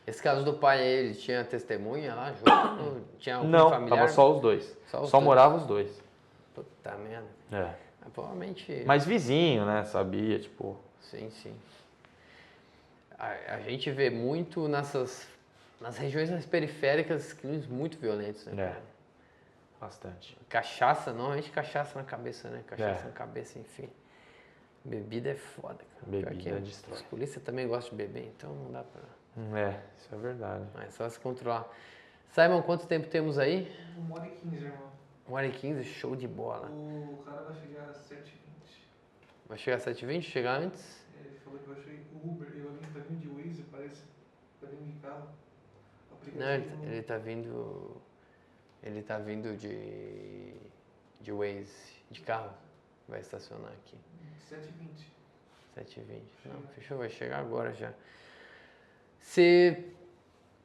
Esse caso do pai, ele tinha testemunha lá junto? Tinha algum Não, familiar? tava só os dois. Só os Só dois. moravam os dois. Puta merda. É. Provavelmente... Mas vizinho, né? Sabia, tipo... Sim, sim. A gente vê muito nas regiões mais periféricas crimes muito violentos, né? É. Cara? Bastante. Cachaça, normalmente cachaça na cabeça, né? Cachaça na cabeça, enfim. Bebida é foda, cara. Bebida destrói. Os polícia também gostam de beber, então não dá pra... Isso é verdade. É só se controlar. Simon, quanto tempo temos aí? 1h15, irmão. 1h15, show de bola. O cara vai chegar às 7h20. Vai chegar às 7h20? Chegar antes? Ele falou que vai chegar o Uber, ele vai vir de Waze, parece. Vai vir de carro. Não, ele tá vindo. Ele tá vindo de Waze, de carro. Vai estacionar aqui. 7h20. 7h20. Não, fechou, vai chegar agora já. Você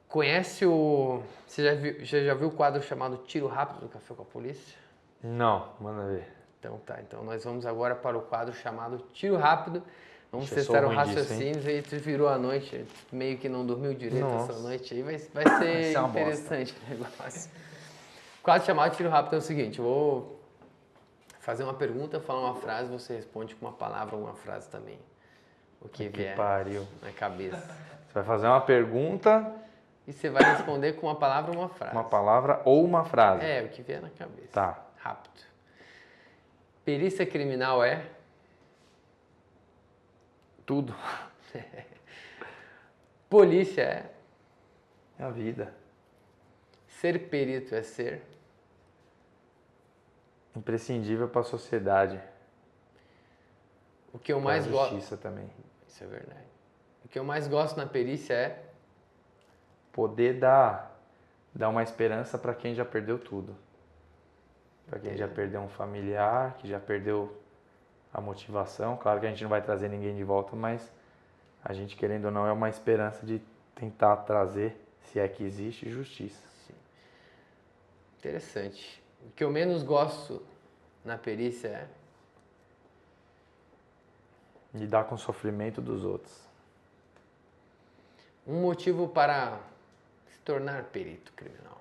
conhece o. Você já viu o quadro chamado Tiro Rápido do Café com a Polícia? Não, manda ver. Então tá, então nós vamos agora para o quadro chamado Tiro Rápido. Vamos Ixi, eu sou testar o ruim disso, raciocínio e tu virou a noite, meio que não dormiu direito Nossa. essa noite aí, vai ser uma interessante o negócio. O quadro chamado Tiro Rápido é o seguinte, eu vou fazer uma pergunta, falar uma frase, você responde com uma palavra ou uma frase também. O que vier pariu. na cabeça. Você vai fazer uma pergunta, E você vai responder com uma palavra ou uma frase. uma palavra ou uma frase. É, o que vier na cabeça. Tá. Rápido. Perícia criminal é? Tudo. Polícia é? É a vida. Ser perito é ser? Imprescindível para a sociedade. O que eu Para a mais gosto... justiça também. Isso é verdade. O que eu mais gosto na perícia é? Poder dar uma esperança para quem já perdeu tudo. Para quem já perdeu um familiar, que já perdeu a motivação. Claro que a gente não vai trazer ninguém de volta, mas a gente, querendo ou não, é uma esperança de tentar trazer, se é que existe, justiça. Sim. Interessante. O que eu menos gosto na perícia é? Lidar com o sofrimento dos outros. Um motivo para se tornar perito criminal.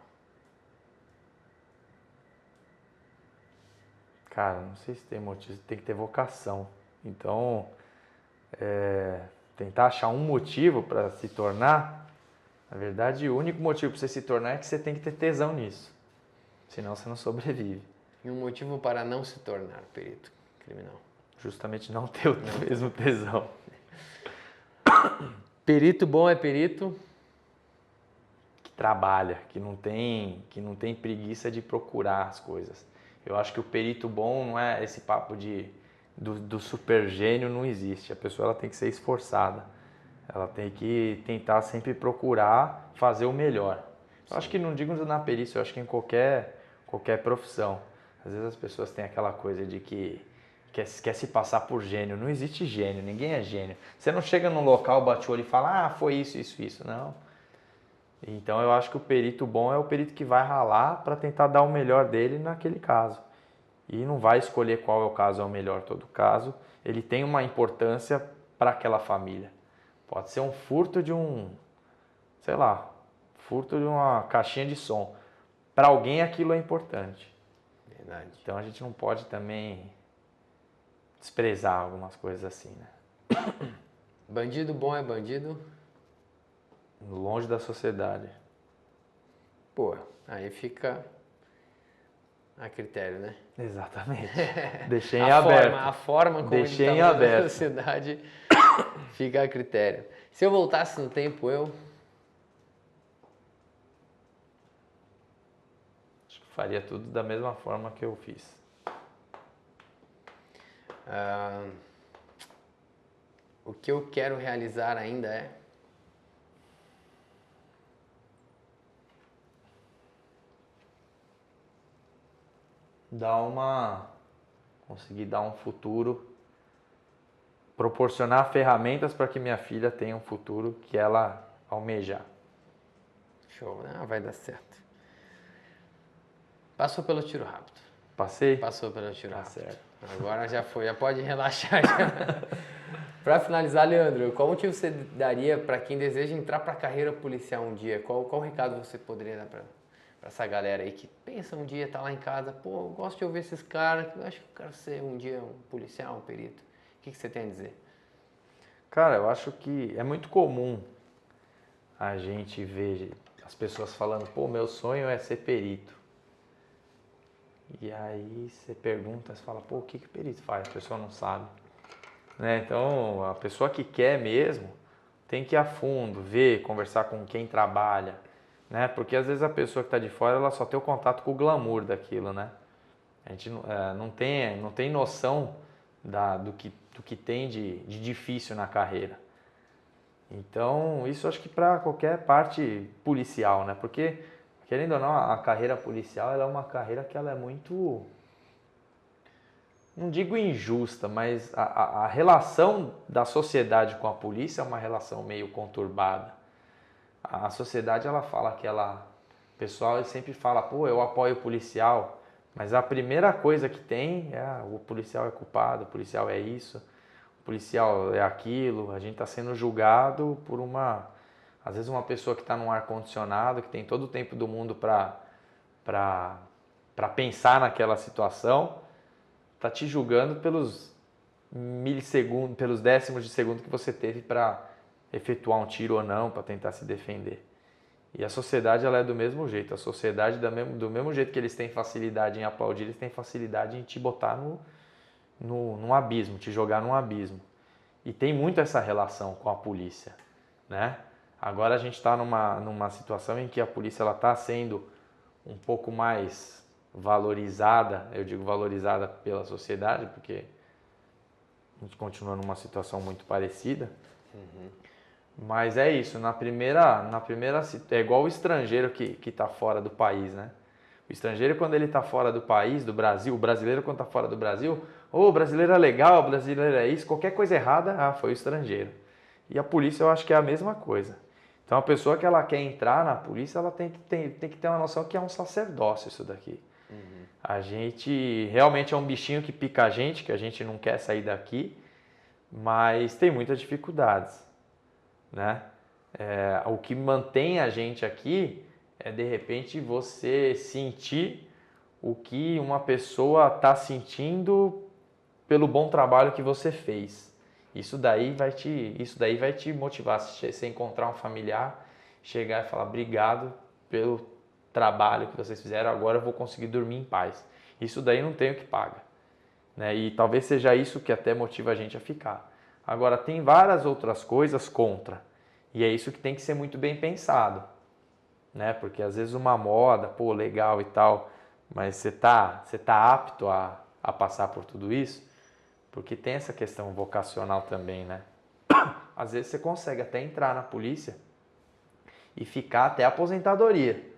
Cara, não sei se tem motivo, tem que ter vocação. Então, tentar achar um motivo para se tornar, na verdade, o único motivo para você se tornar é que você tem que ter tesão nisso. Senão você não sobrevive. E um motivo para não se tornar perito criminal. Justamente não ter o mesmo tesão. Perito bom é perito? Que trabalha, que não tem preguiça de procurar as coisas. Eu acho que o perito bom não é esse papo do super gênio, não existe. A pessoa ela tem que ser esforçada. Ela tem que tentar sempre procurar fazer o melhor. Eu acho que não digo na perícia, eu acho que em qualquer profissão. Às vezes as pessoas têm aquela coisa de que quer se passar por gênio. Não existe gênio, ninguém é gênio. Você não chega num local, bate o olho e fala, foi isso, isso, isso. Não. Então eu acho que o perito bom é o perito que vai ralar para tentar dar o melhor dele naquele caso. E não vai escolher qual é o caso é o melhor. Todo caso, ele tem uma importância para aquela família. Pode ser um furto de furto de uma caixinha de som. Para alguém aquilo é importante. Verdade. Então a gente não pode também desprezar algumas coisas assim, né? Bandido bom é bandido? Longe da sociedade. Pô, aí fica a critério, né? Exatamente. Deixei em aberto. A forma como Deixei ele em tá na aberto. sociedade fica a critério. Se eu voltasse no tempo, Acho que faria tudo da mesma forma que eu fiz. O que eu quero realizar ainda é? Conseguir dar um futuro, proporcionar ferramentas para que minha filha tenha um futuro que ela almejar. Show, né? Vai dar certo. Passou pelo tiro rápido. Passei? Passou pelo tiro Tá rápido. certo. Agora já foi, já pode relaxar. Para finalizar, Leandro, qual motivo você daria para quem deseja entrar para a carreira policial um dia? Qual recado você poderia dar para essa galera aí que pensa um dia, tá lá em casa, pô, eu gosto de ouvir esses caras, eu acho que eu quero ser um dia um policial, um perito. O que você tem a dizer? Cara, eu acho que é muito comum a gente ver as pessoas falando, pô, meu sonho é ser perito. E aí você pergunta, você fala, pô, o que perito faz? A pessoa não sabe. Né? Então, a pessoa que quer mesmo tem que ir a fundo, ver, conversar com quem trabalha. Né? Porque às vezes a pessoa que está de fora, ela só tem o contato com o glamour daquilo, né? A gente não tem noção do que tem de difícil na carreira. Então, isso acho que para qualquer parte policial, né? Porque, querendo ou não, a carreira policial ela é uma carreira que ela é muito, não digo injusta, mas a relação da sociedade com a polícia é uma relação meio conturbada. A sociedade, ela fala que o pessoal ele sempre fala, pô, eu apoio o policial, mas a primeira coisa que tem é o policial é culpado, o policial é isso, o policial é aquilo, a gente está sendo julgado por às vezes uma pessoa que está num ar-condicionado, que tem todo o tempo do mundo para pensar naquela situação, está te julgando pelos milissegundos, pelos décimos de segundo que você teve para efetuar um tiro ou não, para tentar se defender. E a sociedade ela é do mesmo jeito. A sociedade, do mesmo jeito que eles têm facilidade em aplaudir, eles têm facilidade em te botar num abismo, te jogar num abismo. E tem muito essa relação com a polícia, né? Agora a gente está numa situação em que a polícia está sendo um pouco mais valorizada, eu digo valorizada pela sociedade, porque a gente continua numa situação muito parecida. Mas é isso, na primeira é igual o estrangeiro que está fora do país, né? O estrangeiro quando ele está fora do país, do Brasil, o brasileiro quando está fora do Brasil, o brasileiro é legal, o brasileiro é isso, qualquer coisa errada, foi o estrangeiro. E a polícia eu acho que é a mesma coisa. Então a pessoa que ela quer entrar na polícia, ela tem que ter uma noção que é um sacerdócio isso daqui. A gente realmente é um bichinho que pica a gente, que a gente não quer sair daqui, mas tem muitas dificuldades, né? O que mantém a gente aqui é de repente você sentir o que uma pessoa está sentindo pelo bom trabalho que você fez. Isso daí vai te motivar. Se você encontrar um familiar, chegar e falar obrigado pelo trabalho que vocês fizeram, agora eu vou conseguir dormir em paz. Isso daí não tem o que paga, né? E talvez seja isso que até motiva a gente a ficar. Agora, tem várias outras coisas contra, e é isso que tem que ser muito bem pensado, né? Porque às vezes uma moda, pô, legal e tal, mas você tá apto a passar por tudo isso? Porque tem essa questão vocacional também, né? Às vezes você consegue até entrar na polícia e ficar até a aposentadoria.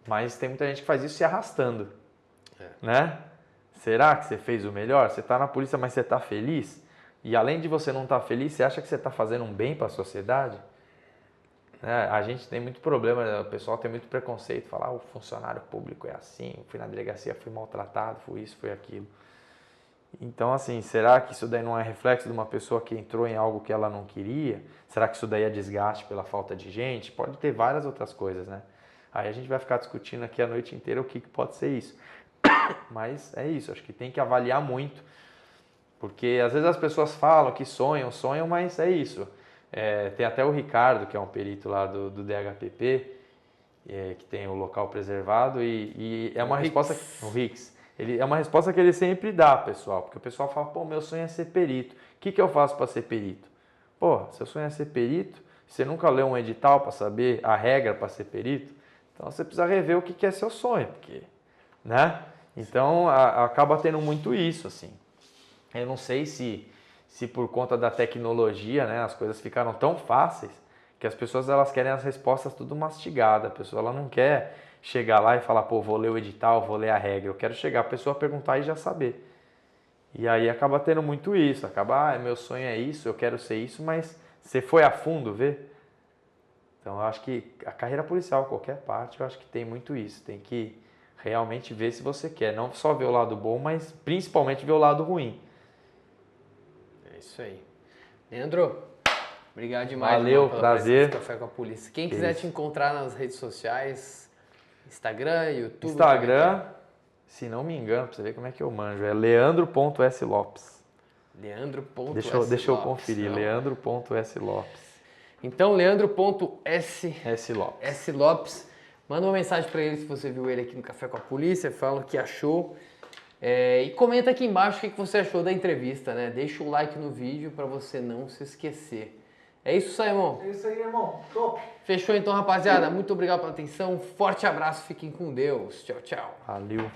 Mas tem muita gente que faz isso se arrastando, né? Será que você fez o melhor? Você está na polícia, mas você está feliz? E além de você não estar feliz, você acha que você está fazendo um bem para a sociedade? A gente tem muito problema, o pessoal tem muito preconceito, falar o funcionário público é assim, fui na delegacia, fui maltratado, fui isso, fui aquilo. Então, assim, será que isso daí não é reflexo de uma pessoa que entrou em algo que ela não queria? Será que isso daí é desgaste pela falta de gente? Pode ter várias outras coisas, né? Aí a gente vai ficar discutindo aqui a noite inteira o que pode ser isso. Mas é isso, acho que tem que avaliar muito. Porque às vezes as pessoas falam que sonham, mas é isso. Tem até o Ricardo, que é um perito lá do DHPP, que tem o local preservado, e é uma resposta... O Rix. É uma resposta que ele sempre dá, pessoal. Porque o pessoal fala, pô, meu sonho é ser perito. O que eu faço para ser perito? Pô, seu sonho é ser perito, você nunca leu um edital para saber a regra para ser perito, então você precisa rever o que é seu sonho, porque, né? Então acaba tendo muito isso, assim. Eu não sei se por conta da tecnologia, né, as coisas ficaram tão fáceis que as pessoas elas querem as respostas tudo mastigada. A pessoa ela não quer chegar lá e falar, pô, vou ler o edital, vou ler a regra. Eu quero chegar a pessoa perguntar e já saber. E aí acaba tendo muito isso. Acaba, meu sonho é isso, eu quero ser isso, mas você foi a fundo ver? Então eu acho que a carreira policial, qualquer parte, eu acho que tem muito isso. Tem que realmente ver se você quer. Não só ver o lado bom, mas principalmente ver o lado ruim. É isso aí. Leandro, obrigado demais. Valeu, pela prazer. Café com a Polícia. Quem quiser te encontrar nas redes sociais, Instagram, YouTube... Instagram, se não me engano, pra você ver como é que eu manjo, é leandro.slopes. Leandro.slopes. Deixa eu conferir, leandro.slopes. Então, Leandro.S. Lopes. Manda uma mensagem para ele se você viu ele aqui no Café com a Polícia, fala o que achou. E comenta aqui embaixo o que você achou da entrevista, né? Deixa o like no vídeo para você não se esquecer. É isso, Simon? É isso aí, irmão. Top. Fechou então, rapaziada. Muito obrigado pela atenção. Forte abraço, fiquem com Deus. Tchau, tchau. Valeu.